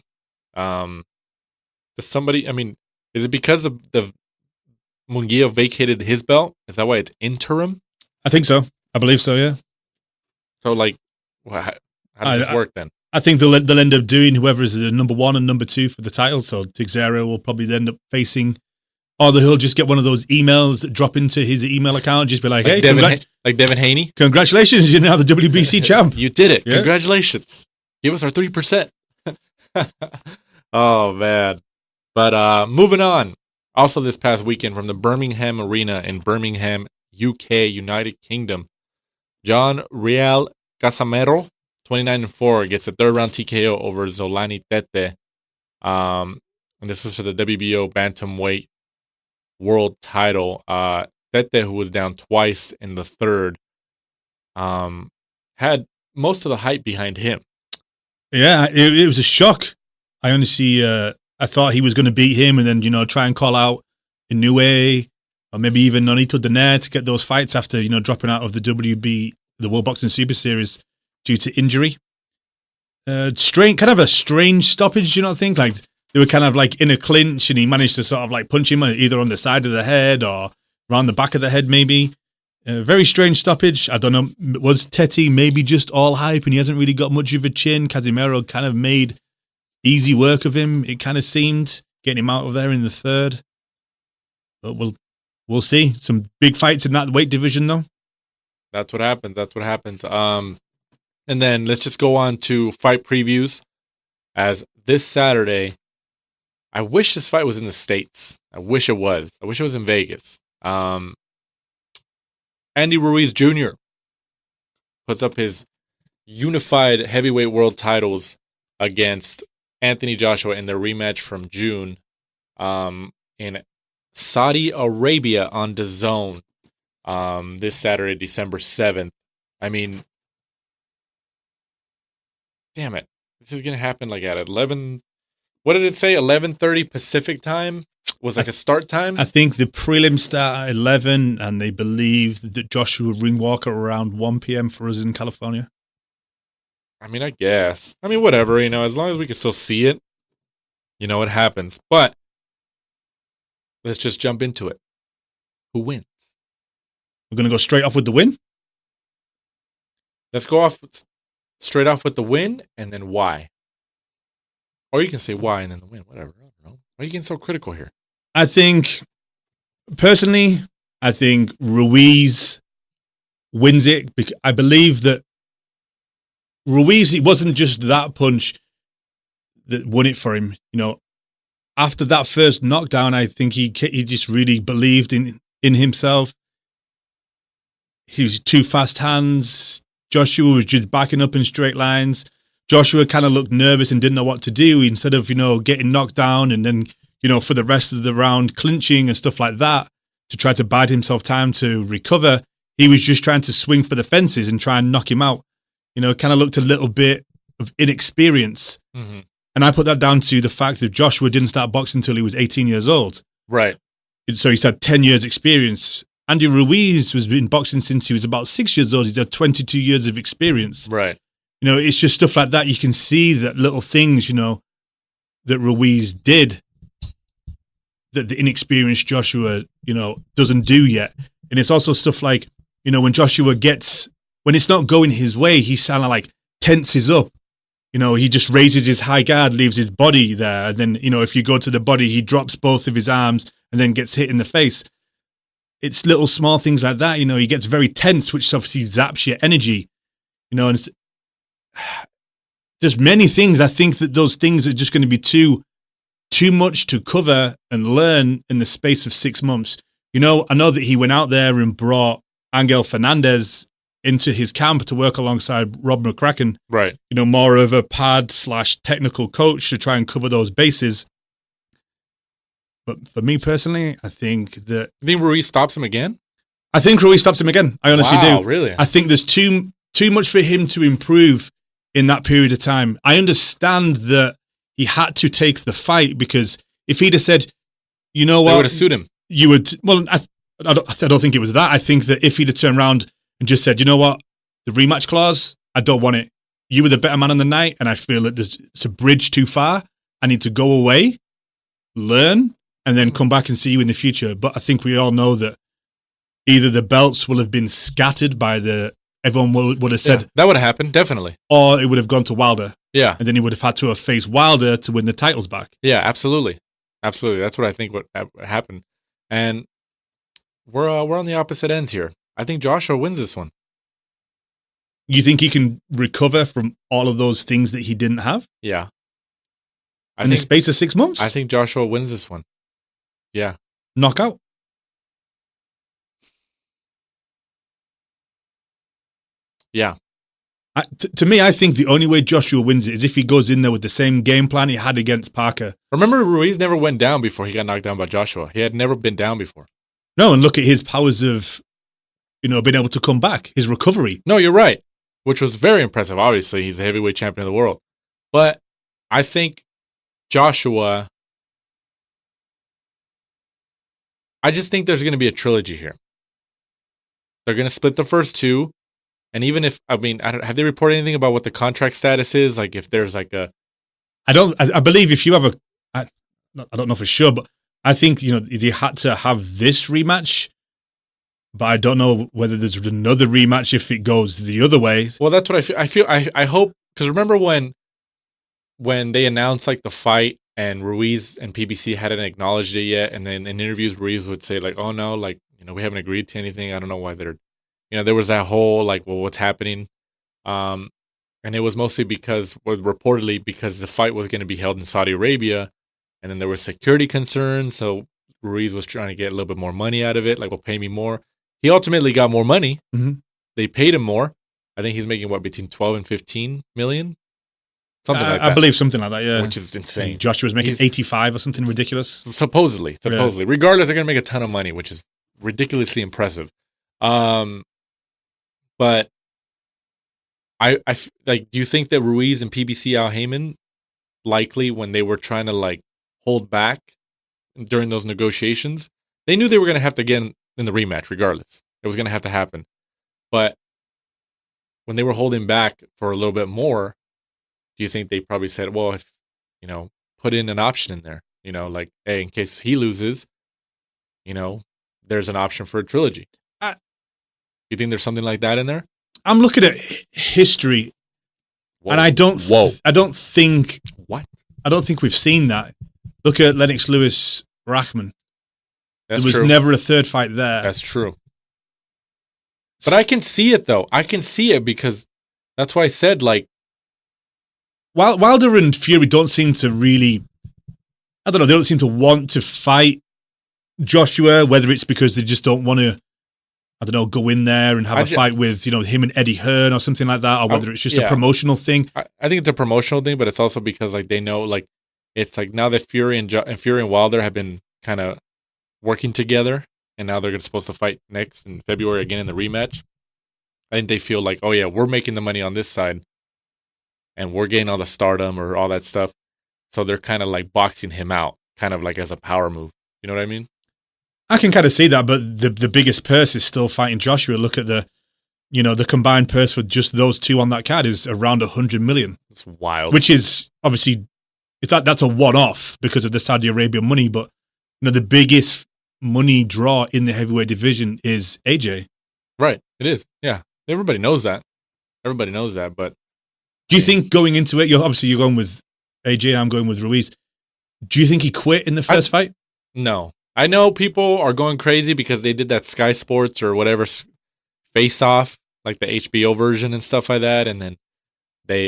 Is it because of the Munguia vacated his belt? Is that why it's interim? I think so. I believe so, yeah. So, like, how does this work then? I think they'll end up doing whoever is the number 1 and number 2 for the title. So Teixeira will probably end up facing, or he'll just get one of those emails that drop into his email account, just be like hey, Devin Haney, congratulations, you're now the WBC champ. You did it. Yeah. Congratulations. Give us our 3%. Oh, man. But moving on. Also this past weekend from the Birmingham Arena in Birmingham, UK, United Kingdom, John Real Casamero, 29-4, gets the third-round TKO over Zolani Tete. And this was for the WBO Bantamweight World title. Tete, who was down twice in the third, had most of the hype behind him. Yeah, it was a shock. I honestly, I thought he was going to beat him and then, try and call out Inoue or maybe even Nonito Donaire to get those fights after, dropping out of the World Boxing Super Series due to injury. Kind of a strange stoppage, you don't think? Like, they were kind of like in a clinch and he managed to sort of like punch him either on the side of the head or around the back of the head maybe. Very strange stoppage. I don't know, was Tete maybe just all hype and he hasn't really got much of a chin? Casimero kind of made easy work of him, it kind of seemed, getting him out of there in the third. But we'll see. Some big fights in that weight division though. That's what happens. And then let's just go on to fight previews. As this Saturday, I wish this fight was in the States. I wish it was. I wish it was in Vegas. Andy Ruiz Jr. puts up his unified heavyweight world titles against Anthony Joshua in their rematch from June in Saudi Arabia on DAZN this Saturday, December 7th. I mean, damn it. This is going to happen like at 11. What did it say? 11:30 Pacific time was like a start time? I think the prelims start at 11, and they believe that Joshua will ring walk at around 1 p.m. for us in California. I mean, I guess. I mean, whatever, as long as we can still see it, it happens. But let's just jump into it. Who wins? We're going to go straight off with the win? Let's go off straight off with the win, and then why. Or you can say why and then the win, whatever. I don't know. Why are you getting so critical here? I think Ruiz wins it. Because I believe that Ruiz, it wasn't just that punch that won it for him. After that first knockdown, I think he just really believed in himself. He was two fast hands. Joshua was just backing up in straight lines. Joshua kind of looked nervous and didn't know what to do. Instead of, getting knocked down and then, for the rest of the round clinching and stuff like that to try to bide himself time to recover, he was just trying to swing for the fences and try and knock him out. Kind of looked a little bit of inexperience. Mm-hmm. And I put that down to the fact that Joshua didn't start boxing until he was 18 years old. Right. So he's had 10 years experience. Andy Ruiz has been boxing since he was about 6 years old. He's had 22 years of experience. Right. It's just stuff like that. You can see that little things, that Ruiz did that the inexperienced Joshua, doesn't do yet. And it's also stuff like, when Joshua when it's not going his way, he kind of like tenses up. He just raises his high guard, leaves his body there. And then, if you go to the body, he drops both of his arms and then gets hit in the face. It's little small things like that. He gets very tense, which obviously zaps your energy. And it's just many things. I think that those things are just going to be too much to cover and learn in the space of 6 months. I know that he went out there and brought Angel Fernandez into his camp to work alongside Rob McCracken. Right. More of a pad/technical coach to try and cover those bases. But for me personally, I think that... You think Ruiz stops him again? I think Ruiz stops him again. I honestly do. Really? I think there's too much for him to improve in that period of time. I understand that he had to take the fight because if he'd have said, you know what... They would have sued him. You would... Well, I don't think it was that. I think that if he'd have turned around and just said, you know what, the rematch clause, I don't want it. You were the better man on the night, and I feel that it's a bridge too far. I need to go away, learn, and then come back and see you in the future. But I think we all know that either the belts will have been scattered by everyone would have said... Yeah, that would have happened, definitely. Or it would have gone to Wilder. Yeah. And then he would have had to have faced Wilder to win the titles back. Yeah, absolutely. Absolutely. That's what I think would happen. And we're on the opposite ends here. I think Joshua wins this one. You think he can recover from all of those things that he didn't have? Yeah. In the space of 6 months? I think Joshua wins this one. Yeah. Knockout? Yeah. To me, I think the only way Joshua wins it is if he goes in there with the same game plan he had against Parker. Remember, Ruiz never went down before he got knocked down by Joshua. He had never been down before. No, and look at his powers of, being able to come back, his recovery. No, you're right, which was very impressive. Obviously, he's a heavyweight champion of the world. But I think Joshua, I just think there's going to be a trilogy here. They're going to split the first two. And even if, have they reported anything about what the contract status is? Like if there's like a... I believe if you have I don't know for sure, but I think, they had to have this rematch, but I don't know whether there's another rematch if it goes the other way. Well, that's what I feel. I hope, because remember when they announced like the fight and Ruiz and PBC hadn't acknowledged it yet, and then in interviews Ruiz would say like, oh no, like, we haven't agreed to anything. I don't know why they're, there was that whole like, well, what's happening? And it was mostly reportedly because the fight was going to be held in Saudi Arabia, and then there were security concerns. So Ruiz was trying to get a little bit more money out of it. Like, well, pay me more. He ultimately got more money. Mm-hmm. They paid him more. I think he's making between 12 and 15 million, something like that. I believe something like that. Yeah, which is insane. And Joshua's making 85 or something ridiculous. Supposedly. Yeah. Regardless, they're gonna make a ton of money, which is ridiculously impressive. But I like. Do you think that Ruiz and PBC Al Heyman likely when they were trying to like hold back during those negotiations, they knew they were gonna have to get in the rematch regardless. It was gonna have to happen, but when they were holding back for a little bit more, do you think they probably said, well, if, put in an option in there, like, hey, in case he loses, there's an option for a trilogy. You think there's something like that in there? I'm looking at history, and I don't think we've seen that. Look at Lennox Lewis Rahman. There was never a third fight there. That's true. But I can see it, though. I can see it because that's why I said, like... Wilder and Fury don't seem to really... I don't know, they don't seem to want to fight Joshua, whether it's because they just don't want to, I don't know, go in there and have a fight with, him and Eddie Hearn or something like that, or whether it's just a promotional thing. I think it's a promotional thing, but it's also because, like, they know, like, it's like now that Fury and Wilder have been kind of working together, and now they're supposed to fight next in February again in the rematch. I think they feel like, oh yeah, we're making the money on this side, and we're getting all the stardom or all that stuff. So they're kind of like boxing him out, kind of like as a power move. You know what I mean? I can kind of see that, but the biggest purse is still fighting Joshua. Look at the combined purse for just those two on that card is around 100 million. It's wild. Which is obviously that's a one-off because of the Saudi Arabia money, but the biggest money draw in the heavyweight division is AJ. Right. It is. Yeah. Everybody knows that. But do you think going into it, you're going with AJ, I'm going with Ruiz. Do you think he quit in the first fight? No. I know people are going crazy because they did that Sky Sports or whatever face off, like the HBO version and stuff like that. And then they,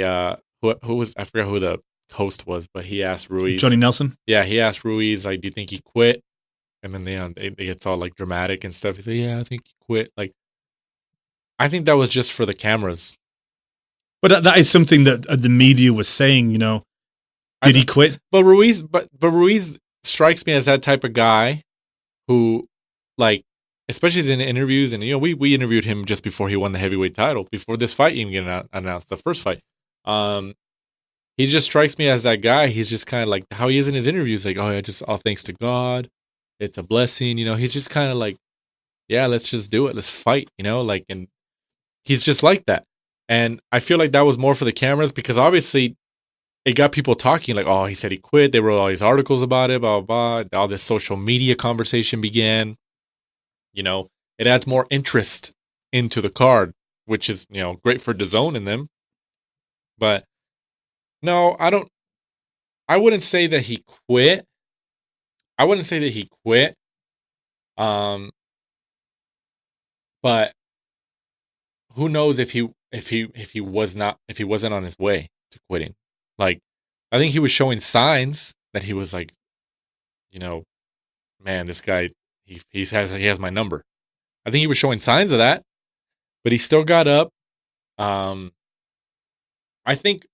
who was, I forgot who the host was, but he asked Ruiz. Johnny Nelson? Yeah, he asked Ruiz, like, do you think he quit? And then they get all like dramatic and stuff. He said, yeah, I think he quit. Like, I think that was just for the cameras. But that is something that the media was saying, did he quit? But Ruiz strikes me as that type of guy who, like, especially in interviews, and we interviewed him just before he won the heavyweight title, before this fight even getting announced, the first fight. He just strikes me as that guy. He's just kind of like how he is in his interviews, like, oh yeah, just all thanks to God, it's a blessing. He's just kind of like, yeah, let's just do it, let's fight. Like, and he's just like that. And I feel like that was more for the cameras because obviously it got people talking like, oh, he said he quit. They wrote all these articles about it, blah, blah, blah. All this social media conversation began. It adds more interest into the card, which is, great for DAZN and them. But no, I wouldn't say that he quit. But who knows if he wasn't on his way to quitting. Like, I think he was showing signs that he was like, man, this guy, he has my number. I think he was showing signs of that, but he still got up. I think.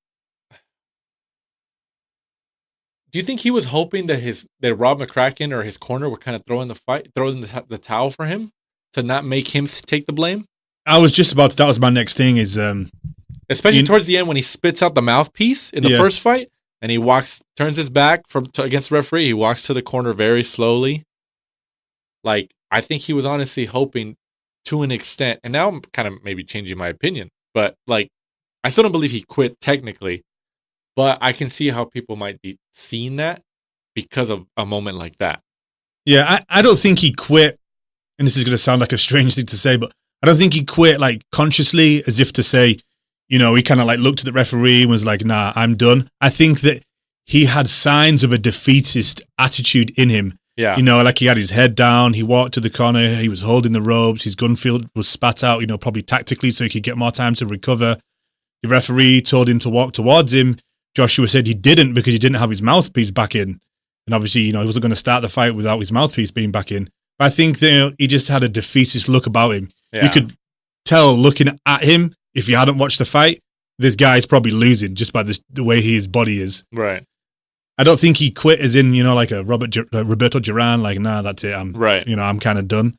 Do you think he was hoping that Rob McCracken or his corner would kind of throw in the towel for him to not make him take the blame? I was just about to. That was my next thing. Is especially towards the end when he spits out the mouthpiece in the first fight and he turns his back against the referee. He walks to the corner very slowly. Like, I think he was honestly hoping to an extent, and now I'm kind of maybe changing my opinion, but like, I still don't believe he quit technically, but I can see how people might be seeing that because of a moment like that. Yeah, I don't think he quit, and this is going to sound like a strange thing to say, but I don't think he quit like consciously, as if to say, he kind of like looked at the referee and was like, nah, I'm done. I think that he had signs of a defeatist attitude in him. Yeah. Like he had his head down, he walked to the corner, he was holding the ropes, his gun field was spat out, probably tactically so he could get more time to recover. The referee told him to walk towards him. Joshua said he didn't because he didn't have his mouthpiece back in. And obviously, he wasn't going to start the fight without his mouthpiece being back in. But I think that he just had a defeatist look about him. Yeah. You could tell looking at him if you hadn't watched the fight, this guy's probably losing just by the way his body is. Right. I don't think he quit as in, like a Roberto Duran, like, nah, that's it. I'm kind of done.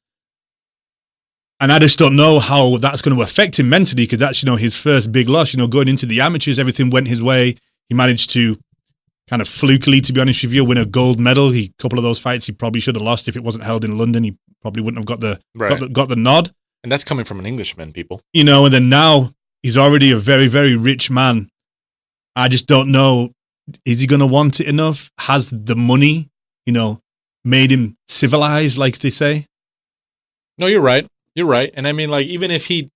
And I just don't know how that's going to affect him mentally, because that's, his first big loss. Going into the amateurs, everything went his way. He managed to kind of flukily, to be honest with you, win a gold medal. A couple of those fights he probably should have lost if it wasn't held in London. He probably wouldn't have got the nod. And that's coming from an Englishman, people. And then now he's already a very, very rich man. I just don't know. Is he going to want it enough? Has the money, made him civilized, like they say? No, you're right. You're right. And I mean, like, even if he...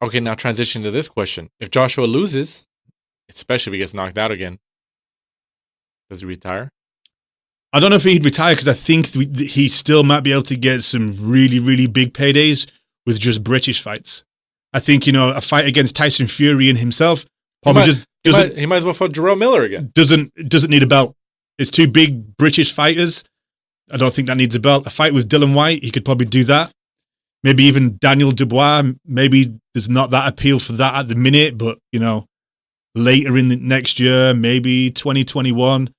Okay, now transition to this question. If Joshua loses, especially if he gets knocked out again, does he retire? I don't know if he'd retire, because I think he still might be able to get some really, really big paydays with just British fights. I think, a fight against Tyson Fury and himself probably he might as well fight Jerome Miller again. Doesn't need a belt. It's two big British fighters. I don't think that needs a belt. A fight with Dillian Whyte, he could probably do that. Maybe even Daniel Dubois. Maybe there's not that appeal for that at the minute, but, later in the next year, maybe 2021.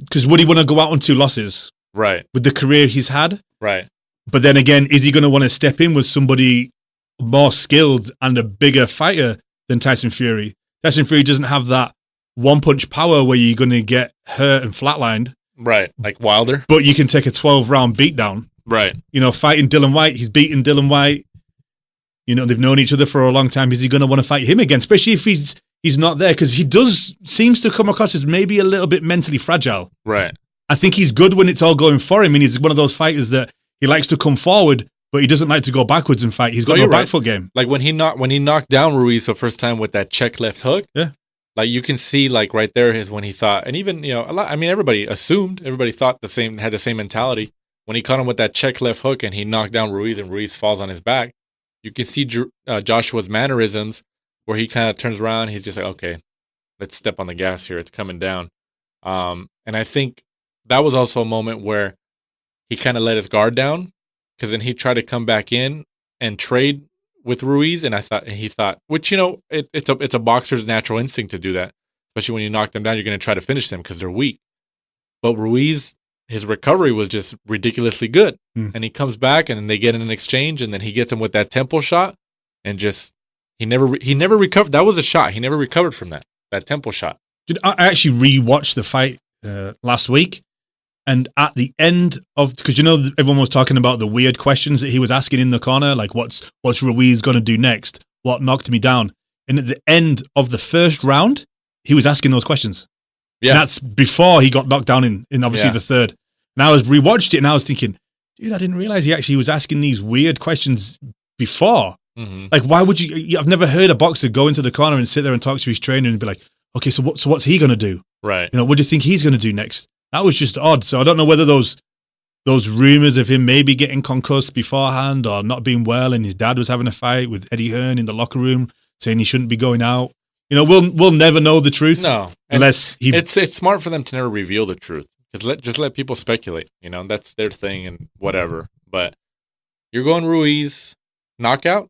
Because would he want to go out on 2 losses? Right. With the career he's had? Right. But then again, is he going to want to step in with somebody more skilled and a bigger fighter than Tyson Fury? Tyson Fury doesn't have that one-punch power where you're going to get hurt and flatlined. Right, like Wilder. But you can take a 12-round beatdown. Right. Fighting Dillian Whyte, he's beaten Dillian Whyte. They've known each other for a long time. Is he going to want to fight him again? Especially if he's not there, because he seems to come across as maybe a little bit mentally fragile. Right. I think he's good when it's all going for him, and he's one of those fighters that he likes to come forward, but he doesn't like to go backwards and fight. He's got no back foot game. Like when he knocked down Ruiz the first time with that check left hook. Yeah. Like you can see, like right there is when he thought, and even everybody thought had the same mentality when he caught him with that check left hook and he knocked down Ruiz and Ruiz falls on his back. You can see Joshua's mannerisms where he kind of turns around. He's just like, okay, let's step on the gas here. It's coming down. And I think that was also a moment where he kind of let his guard down, because then he tried to come back in and trade with Ruiz, and he thought, which it's a boxer's natural instinct to do that, especially when you knock them down. You're going to try to finish them because they're weak. But Ruiz, his recovery was just ridiculously good, and he comes back, and then they get in an exchange, and then he gets him with that temple shot, and just he never recovered. That was a shot. He never recovered from that temple shot. Dude, I actually rewatched the fight last week. And at the end of, because everyone was talking about the weird questions that he was asking in the corner, like what's Ruiz going to do next? What knocked me down? And at the end of the first round, he was asking those questions. Yeah, and that's before he got knocked down in obviously the third. And I was rewatched it, and I was thinking, dude, I didn't realize he actually was asking these weird questions before. Mm-hmm. Like, why would you? I've never heard a boxer go into the corner and sit there and talk to his trainer and be like, okay, so what's he going to do? Right. What do you think he's going to do next? That was just odd. So I don't know whether those rumors of him maybe getting concussed beforehand or not being well, and his dad was having a fight with Eddie Hearn in the locker room saying he shouldn't be going out. We'll never know the truth. No, unless he. It's smart for them to never reveal the truth, because just let people speculate. That's their thing and whatever. But you're going Ruiz knockout.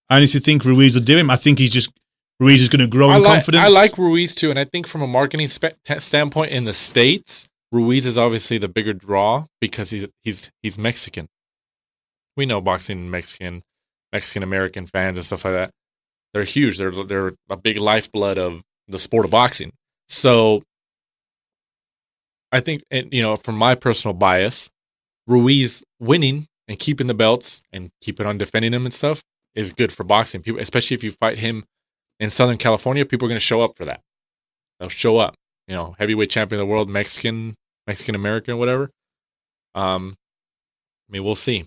I honestly think Ruiz will do him. I think Ruiz is going to grow in confidence. I like Ruiz too, and I think from a marketing standpoint in the States, Ruiz is obviously the bigger draw because he's Mexican. We know boxing Mexican American fans and stuff like that. They're huge. They're a big lifeblood of the sport of boxing. So I think, from my personal bias, Ruiz winning and keeping the belts and keeping on defending them and stuff is good for boxing. People, especially if you fight him in Southern California, people are going to show up for that. They'll show up. Heavyweight champion of the world, Mexican American, whatever. We'll see.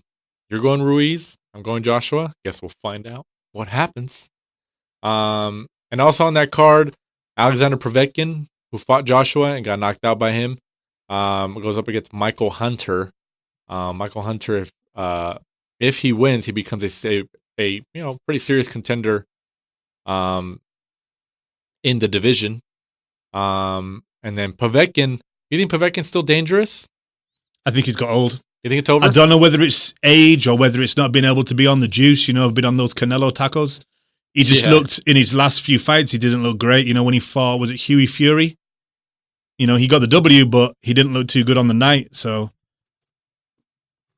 You're going Ruiz. I'm going Joshua. Guess we'll find out what happens. And also on that card, Alexander Povetkin, who fought Joshua and got knocked out by him, goes up against Michael Hunter. Michael Hunter, if he wins, he becomes a pretty serious contender in the division. And then Povetkin, you think Povetkin's still dangerous? I think he's got old. You think it's over? I don't know whether it's age or whether it's not being able to be on the juice, been on those Canelo tacos. He just looked, in his last few fights, he didn't look great. When he fought, was it Huey Fury? He got the W, but he didn't look too good on the night. So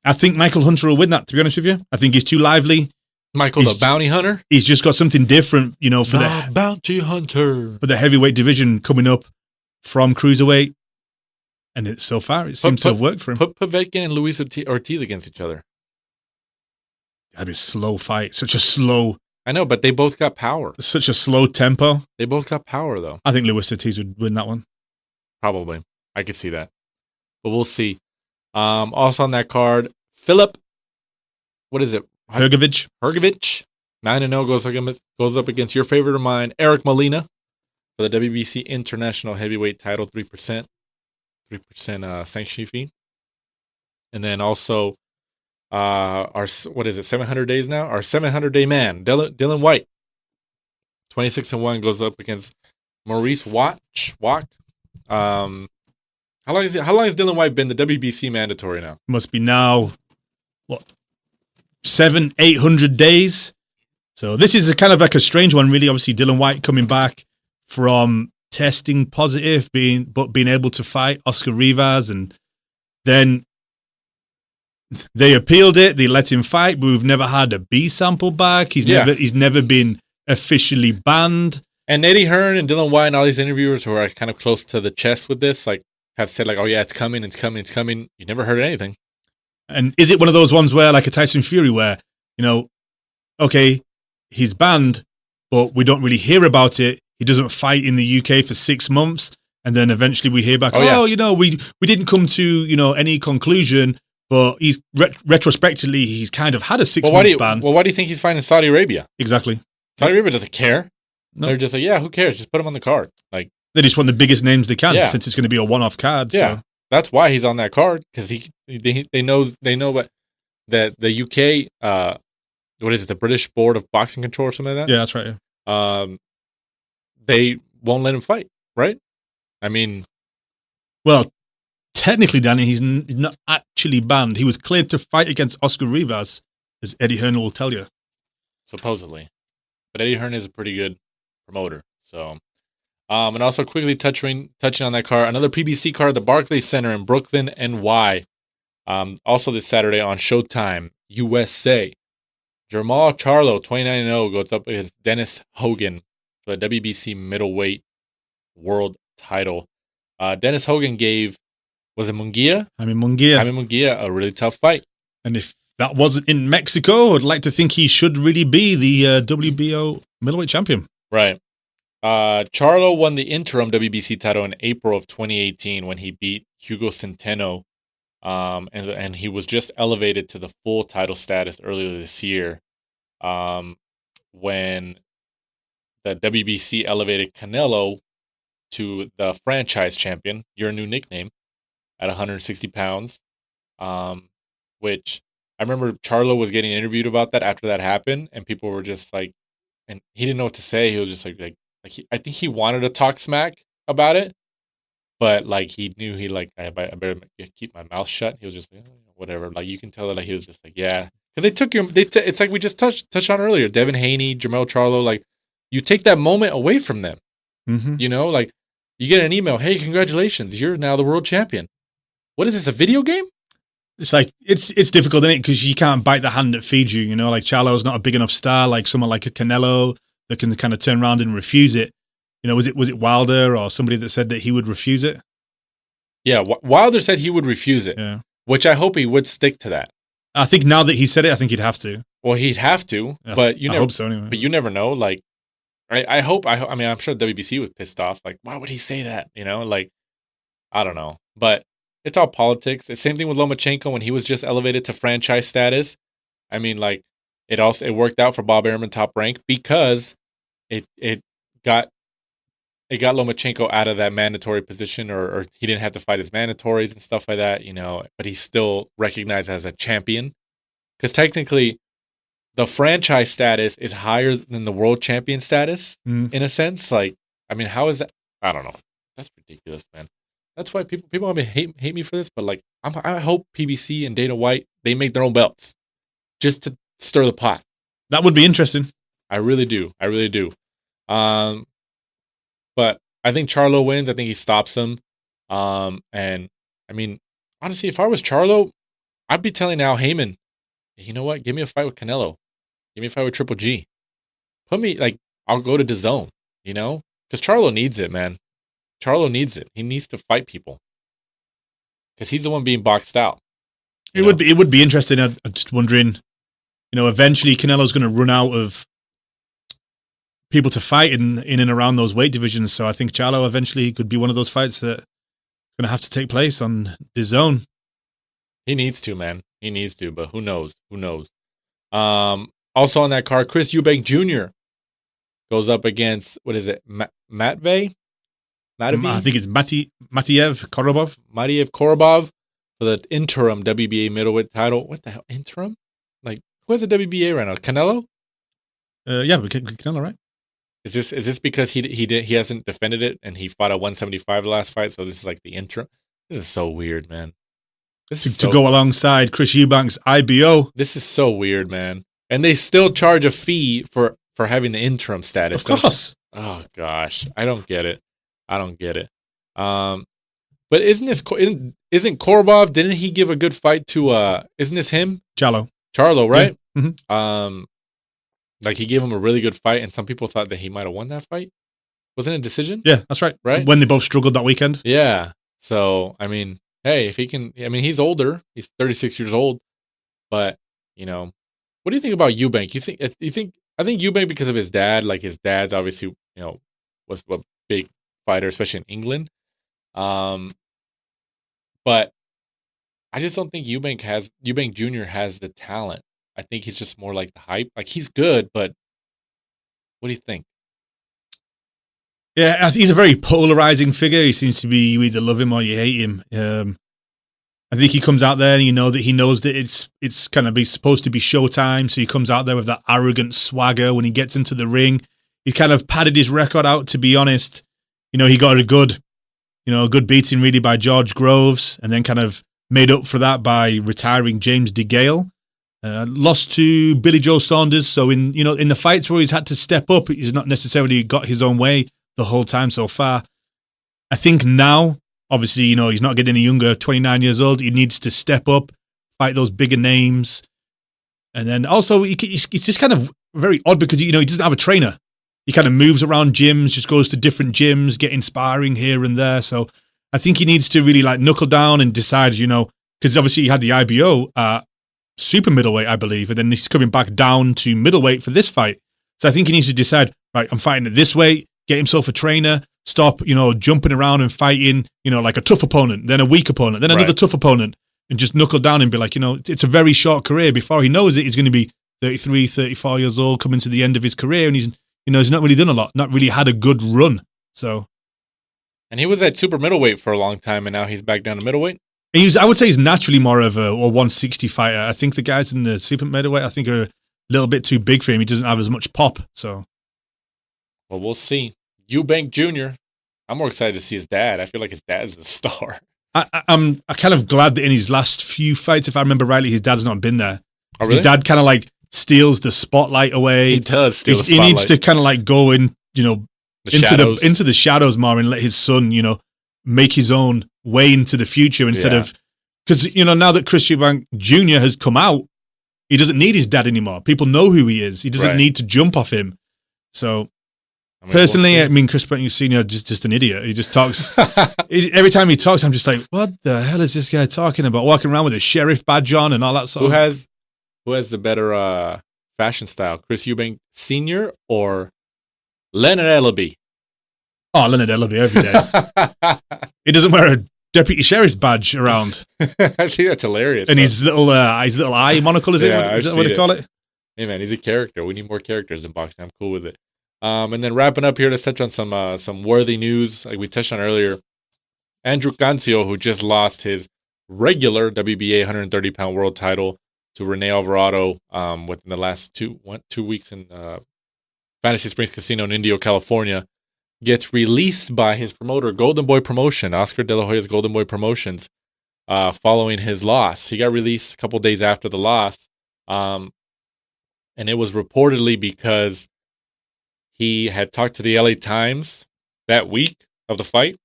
I think Michael Hunter will win that, to be honest with you. I think he's too lively. Michael, the bounty hunter? He's just got something different, for the bounty hunter. For the heavyweight division coming up from cruiserweight. And so far, it seems to have worked for him. Put Povetkin and Luis Ortiz against each other. That'd be a slow fight. Such a slow... I know, but they both got power. Such a slow tempo. They both got power, though. I think Luis Ortiz would win that one. Probably. I could see that. But we'll see. Also on that card, Philip, what is it? Hrgović. 9-0 goes up against your favorite of mine, Eric Molina, for the WBC International Heavyweight title, 3% sanction fee. And then also, our 700 days now? Our 700-day man, Dillian Whyte, 26-1, goes up against Maurice Wack. How long has Dillian Whyte been the WBC mandatory now? Must be now, 700-800 days. So this is kind of like a strange one, really. Obviously, Dillian Whyte coming back from testing positive, being able to fight Oscar Rivas, and then they appealed it. They let him fight, but we've never had a B sample back. He's never been officially banned. And Eddie Hearn and Dillian Whyte and all these interviewers who are kind of close to the chest with this, have said oh yeah, it's coming. You never heard anything. And is it one of those ones where, like a Tyson Fury, where okay, he's banned, but we don't really hear about it. He doesn't fight in the UK for 6 months, and then eventually we hear back, we didn't come to any conclusion, but he's retrospectively he's kind of had a 6-month ban. Well, why do you think he's fighting Saudi Arabia? Exactly. Saudi Arabia doesn't care. No. They're just yeah, who cares? Just put him on the card. They just want the biggest names they can, since it's going to be a one-off card. Yeah, so. That's why he's on that card, because they know what that the UK what is it, the British Board of Boxing Control or something like that? Yeah, that's right. Yeah. They won't let him fight, right? I mean, well, technically, Danny, he's not actually banned. He was cleared to fight against Oscar Rivas, as Eddie Hearn will tell you. Supposedly, but Eddie Hearn is a pretty good promoter. So, and also quickly touching on that card, another PBC card, the Barclays Center in Brooklyn, NY. Also this Saturday on Showtime, USA. Jamal Charlo, 29-0, goes up against Dennis Hogan for the WBC middleweight world title. Dennis Hogan gave, was it Munguia? Munguia a really tough fight. And if that wasn't in Mexico, I'd like to think he should really be the WBO middleweight champion. Right. Charlo won the interim WBC title in April of 2018 when he beat Hugo Centeno. And he was just elevated to the full title status earlier this year, when the WBC elevated Canelo to the franchise champion, your new nickname, at 160 pounds, which I remember Charlo was getting interviewed about that after that happened, and people were just and he didn't know what to say. He was just I think he wanted to talk smack about it, but he knew I better keep my mouth shut. He was just whatever. You can tell that he was just yeah. Because they took it's like we just touched on earlier. Devin Haney, Jamel Charlo, you take that moment away from them. Mm-hmm. You get an email, hey, congratulations, you're now the world champion. What is this, a video game? It's it's difficult, isn't it? Because you can't bite the hand that feeds you. Charlo's not a big enough star like someone like a Canelo that can kind of turn around and refuse it. Was it Wilder or somebody that said that he would refuse it? Yeah, Wilder said he would refuse it, which I hope he would stick to that. I think now that he said it, I think he'd have to. Well, he'd have to, but I hope so anyway. But you never know. I hope. I mean, I'm sure WBC was pissed off. Why would he say that? I don't know. But it's all politics. The same thing with Lomachenko when he was just elevated to franchise status. I mean, it worked out for Bob Arum, Top Rank, because it got Lomachenko out of that mandatory position, or he didn't have to fight his mandatories and stuff like that, but he's still recognized as a champion. Because technically, the franchise status is higher than the world champion status, in a sense. How is that? I don't know. That's ridiculous, man. That's why people want to hate me for this, but like I hope PBC and Dana White, they make their own belts just to stir the pot. That would be interesting. I really do. But I think Charlo wins. I think he stops him. And I mean, honestly, if I was Charlo, I'd be telling Al Heyman, you know what? Give me a fight with Canelo. Give me a fight with Triple G. Put me, like, I'll go to DAZN, you know? Because Charlo needs it, man. Charlo needs it. He needs to fight people. Because he's the one being boxed out. It would be interesting. I'm just wondering, eventually Canelo's going to run out of people to fight in and around those weight divisions. So I think Charlo eventually could be one of those fights that's going to have to take place on DAZN. He needs to, man. He needs to, but who knows? Also on that card, Chris Eubank Jr. goes up against, what is it, Matvey? I think it's Matiev Korobov. Matiev Korobov for the interim WBA middleweight title. What the hell? Interim? Like, who has a WBA right now? Canelo? Yeah, Canelo, right? Is this because he hasn't defended it and he fought at 175 the last fight? So this is like the interim. This is so weird, man. To go alongside Chris Eubank's IBO. This is so weird, man. And they still charge a fee for having the interim status. Of course. Oh gosh, I don't get it. But isn't Korobov? Didn't he give a good fight to? Isn't this him? Charlo, right? Yeah. Mm-hmm. Like he gave him a really good fight, and some people thought that he might have won that fight. Wasn't it a decision? Yeah, that's right. Right when they both struggled that weekend. Yeah. So I mean, hey, if he can, I mean, he's older. He's 36 years old, but what do you think about Eubank? I think Eubank, because of his dad, like his dad's obviously, was a big fighter, especially in England. But I just don't think Eubank Jr. has the talent. I think he's just more like the hype. Like he's good, but what do you think? Yeah, I think he's a very polarizing figure. He seems to be, you either love him or you hate him. I think he comes out there and that he knows that it's kind of supposed to be showtime, so he comes out there with that arrogant swagger when he gets into the ring. He's kind of padded his record out, to be honest. He got a good beating really by George Groves, and then kind of made up for that by retiring James DeGale. Lost to Billy Joe Saunders, so in the fights where he's had to step up, he's not necessarily got his own way the whole time so far. I think now, obviously, he's not getting any younger, 29 years old. He needs to step up, fight those bigger names. And then also, he's just kind of very odd because, he doesn't have a trainer. He kind of moves around gyms, just goes to different gyms, getting sparring here and there. So I think he needs to really knuckle down and decide, because obviously he had the IBO at super middleweight, I believe, and then he's coming back down to middleweight for this fight. So I think he needs to decide, right, I'm fighting at this weight, get himself a trainer, stop, jumping around and fighting, like a tough opponent, then a weak opponent, then another tough opponent, and just knuckle down and be like, it's a very short career. Before he knows it, he's going to be 33, 34 years old, coming to the end of his career, and he's not really done a lot, not really had a good run. So, and he was at super middleweight for a long time, and now he's back down to middleweight. I would say he's naturally more of a 160 fighter. I think the guys in the super middleweight, I think, are a little bit too big for him. He doesn't have as much pop. So, well, we'll see. Eubank Jr. I'm more excited to see his dad. I feel like his dad is the star. I'm kind of glad that in his last few fights, if I remember rightly, his dad's not been there. Oh, really? His dad kind of steals the spotlight away. He does steal the spotlight. He needs to kind of go in, into the shadows more and let his son, make his own way into the future instead of, because now that Chris Eubank Jr. has come out, he doesn't need his dad anymore. People know who he is. He doesn't need to jump off him. So personally, Chris Eubank Sr. just an idiot. He just talks. Every time he talks, I'm just like, what the hell is this guy talking about? Walking around with a sheriff badge on and all that sort of. Who has the better fashion style, Chris Eubank Sr. or Leonard Ellaby? Oh, Leonard Ellaby every day. He doesn't wear a deputy sheriff's badge around. I think that's hilarious. And his little eye monocle, is that what they call it? Hey man, he's a character. We need more characters in boxing. I'm cool with it. And then wrapping up here, let's touch on some worthy news. Like we touched on earlier, Andrew Cancio, who just lost his regular WBA 130-pound world title to Rene Alvarado within the last 2 weeks in Fantasy Springs Casino in Indio, California. gets released by his promoter, Golden Boy Promotion, Oscar De La Hoya's Golden Boy Promotions, following his loss. He got released a couple days after the loss, and it was reportedly because he had talked to the LA Times that week of the fight,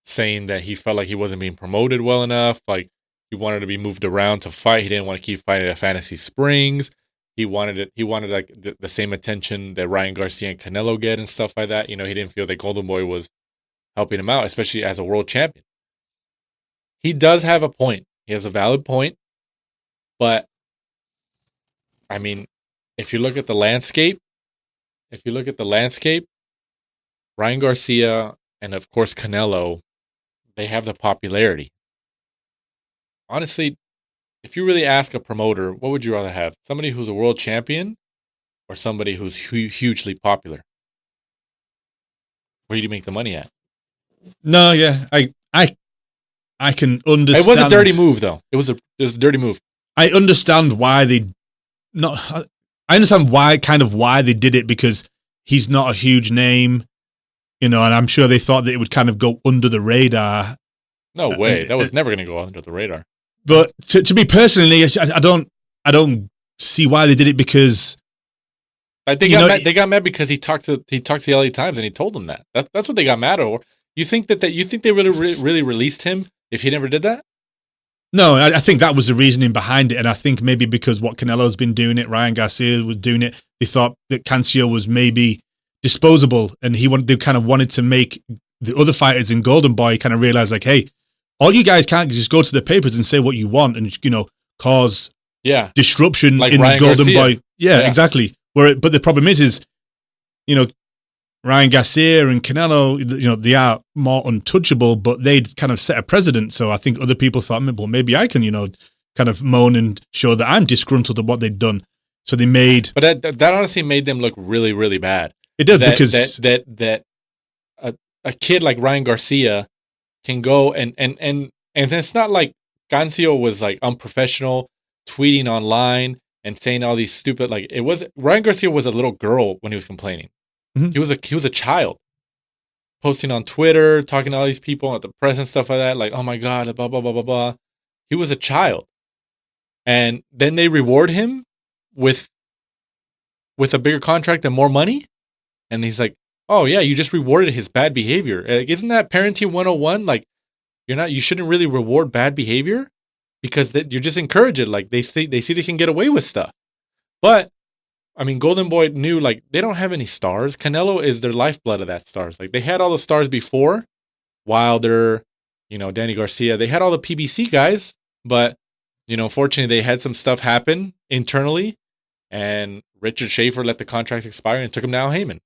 saying that he felt like he wasn't being promoted well enough, like he wanted to be moved around to fight. He didn't want to keep fighting at Fantasy Springs. He wanted like the same attention that Ryan Garcia and Canelo get and stuff like that. He didn't feel that Golden Boy was helping him out, especially as a world champion. He does have a point. He has a valid point. But, I mean, if you look at the landscape, Ryan Garcia and, of course, Canelo, they have the popularity. Honestly, if you really ask a promoter, what would you rather have? Somebody who's a world champion or somebody who's hugely popular? Where do you make the money at? No, yeah, I can understand. It was a dirty move, though. It was a dirty move. I understand why they not. I understand why they did it, because he's not a huge name, and I'm sure they thought that it would kind of go under the radar. No way, that was never going to go under the radar. But to me personally, I don't see why they did it, because they got mad because he talked to the LA Times and he told them that. That's what they got mad over. You think they really released him if he never did that? No, I think that was the reasoning behind it, and I think maybe because what Canelo's been doing it, Ryan Garcia was doing it, they thought that Cancio was maybe disposable, and they kind of wanted to make the other fighters in Golden Boy kind of realize, like, hey, all you guys can't just go to the papers and say what you want and cause disruption like in Ryan the Golden Garcia. Boy. Yeah, exactly. But the problem is Ryan Garcia and Canelo, they are more untouchable, but they'd kind of set a precedent. So I think other people thought, well, maybe I can, kind of moan and show that I'm disgruntled at what they'd done. So they made. But that honestly made them look really, really bad. It does, because that a kid like Ryan Garcia can go and it's not like Cancio was like unprofessional, tweeting online and saying all these stupid, like, it was Ryan Garcia was a little girl when he was complaining. Mm-hmm. He was a child, posting on Twitter, talking to all these people at the press and stuff like that, like, oh my god, blah blah blah blah blah. He was a child, and then they reward him with a bigger contract and more money, and he's like, oh yeah, you just rewarded his bad behavior. Isn't that parenting 101? Like, you shouldn't really reward bad behavior, because you're just encouraging it. Like, they see they can get away with stuff. But I mean, Golden Boy knew, like, they don't have any stars. Canelo is their lifeblood of that stars. Like, they had all the stars before, Wilder, Danny Garcia. They had all the PBC guys, but fortunately they had some stuff happen internally, and Richard Schaefer let the contracts expire and took him to Al Heyman.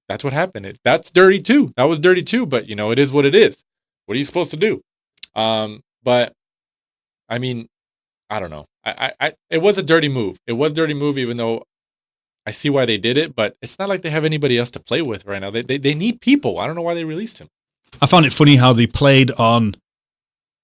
That's what happened. That's dirty too. That was dirty too, but it is what it is. What are you supposed to do? But I mean, I don't know. It was a dirty move. It was a dirty move, even though I see why they did it, but it's not like they have anybody else to play with right now. They need people. I don't know why they released him. I found it funny how they played on,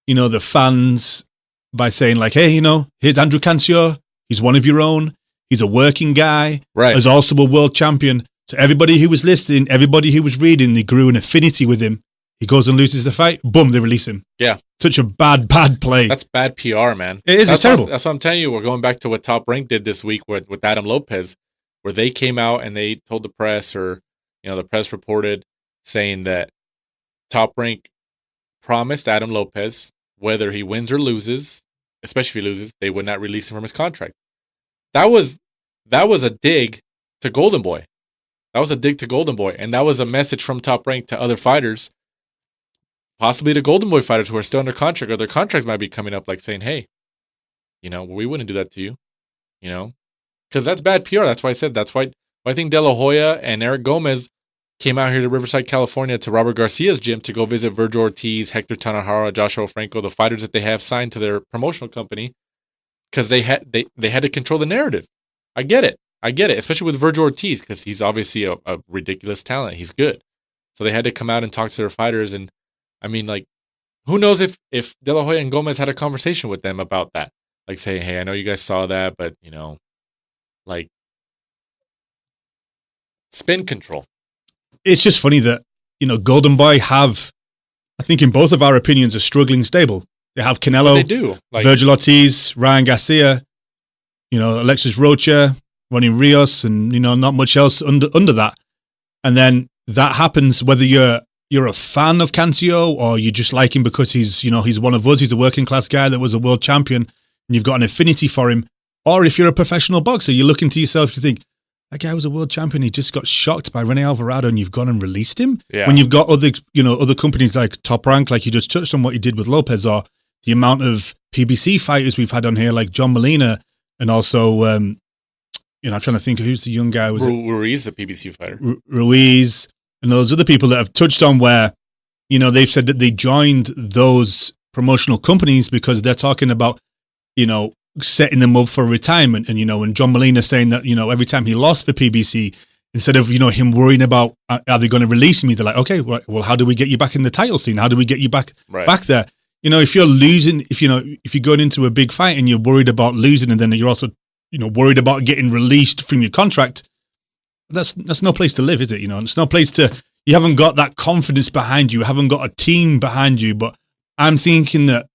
the fans by saying, like, hey, here's Andrew Cancio. He's one of your own. He's a working guy. Right. He's also a world champion. So everybody who was listening, everybody who was reading, they grew an affinity with him. He goes and loses the fight. Boom, they release him. Yeah. Such a bad play. That's bad PR, man. It is. It's terrible. That's what I'm telling you. We're going back to what Top Rank did this week with Adam Lopez, where they came out and they told the press, or, the press reported saying that Top Rank promised Adam Lopez, whether he wins or loses, especially if he loses, they would not release him from his contract. That was a dig to Golden Boy. That was a dig to Golden Boy. And that was a message from Top Rank to other fighters, possibly the Golden Boy fighters who are still under contract, or their contracts might be coming up, like saying, hey, we wouldn't do that to you, because that's bad PR. That's why I said, that's why I think De La Hoya and Eric Gomez came out here to Riverside, California, to Robert Garcia's gym to go visit Virgil Ortiz, Hector Tanajara, Joshua Franco, the fighters that they have signed to their promotional company, because they had to control the narrative. I get it, especially with Virgil Ortiz, because he's obviously a ridiculous talent. He's good. So they had to come out and talk to their fighters. And I mean, like, who knows if De La Hoya and Gomez had a conversation with them about that? Like, say, hey, I know you guys saw that, but, like, spin control. it's just funny that, Golden Boy have, I think in both of our opinions, a struggling stable. They have Canelo, they do. Virgil Ortiz, Ryan Garcia, Alexis Rocha, Ronnie Rios, and, not much else under that. And then that happens whether you're a fan of Cancio or you just like him because he's one of us. He's a working class guy that was a world champion and you've got an affinity for him. Or if you're a professional boxer, you look into yourself, you think, that guy was a world champion. He just got shocked by Rene Alvarado and you've gone and released him. Yeah. When you've got other companies like Top Rank, like you just touched on what you did with Lopez, or the amount of PBC fighters we've had on here, like John Molina, and also, I'm trying to think of who's the young guy. Ruiz, a PBC fighter. Ruiz, and those other people that have touched on where, they've said that they joined those promotional companies because they're talking about, setting them up for retirement. And John Molina saying that, every time he lost for PBC, instead of, him worrying about, are they going to release me? They're like, okay, well, how do we get you back in the title scene? How do we get you back there? If you're losing, if you're going into a big fight and you're worried about losing, and then you're also, worried about getting released from your contract, that's no place to live, is it? It's no place you haven't got that confidence behind you, haven't got a team behind you. But I'm thinking that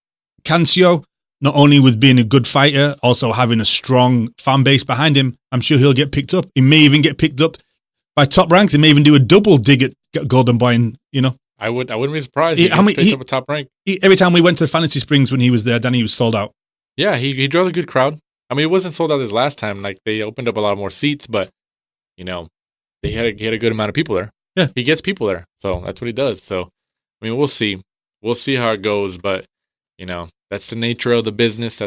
Cancio, not only with being a good fighter, also having a strong fan base behind him, I'm sure he'll get picked up. He may even get picked up by Top Rank. They may even do a double dig at Golden Boy, and I wouldn't be surprised if he picked up a Top Rank. Every time we went to Fantasy Springs when he was there, Danny was sold out. Yeah, he draws a good crowd. I mean, it wasn't sold out this last time. Like, they opened up a lot more seats, but he had a good amount of people there. Yeah, he gets people there, so that's what he does. So, I mean, we'll see how it goes, but that's the nature of the business.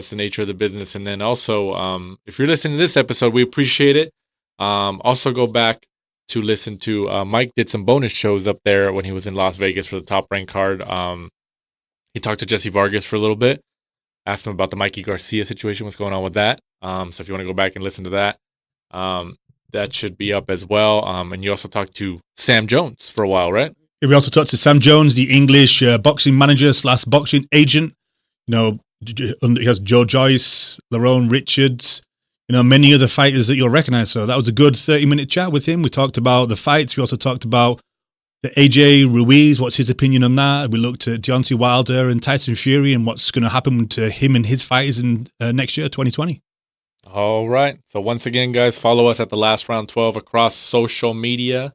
And then also, if you're listening to this episode, we appreciate it. Also, go back to listen to Mike did some bonus shows up there when he was in Las Vegas for the Top Rank card. He talked to Jesse Vargas for a little bit, asked him about the Mikey Garcia situation, what's going on with that. So if you want to go back and listen to that, that should be up as well. And you also talked to Sam Jones for a while, right? Yeah, we also talked to Sam Jones, the English boxing manager / boxing agent. He has Joe Joyce, Lerone Richards, many other fighters that you'll recognize. So that was a good 30-minute chat with him. We talked about the fights. We also talked about the AJ Ruiz, what's his opinion on that. We looked at Deontay Wilder and Tyson Fury and what's going to happen to him and his fighters in next year, 2020. All right. So once again, guys, follow us at The Last Round 12 across social media.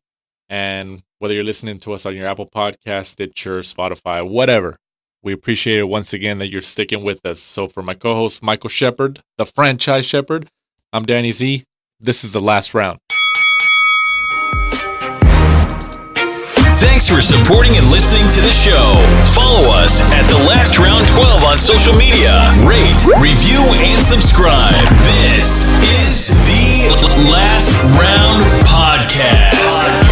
And whether you're listening to us on your Apple Podcast, Stitcher, Spotify, whatever, we appreciate it once again that you're sticking with us. So for my co-host, Michael Shepard, the franchise Shepard, I'm Danny Z. This is The Last Round. Thanks for supporting and listening to the show. Follow us at The Last Round 12 on social media. Rate, review, and subscribe. This is The Last Round Podcast.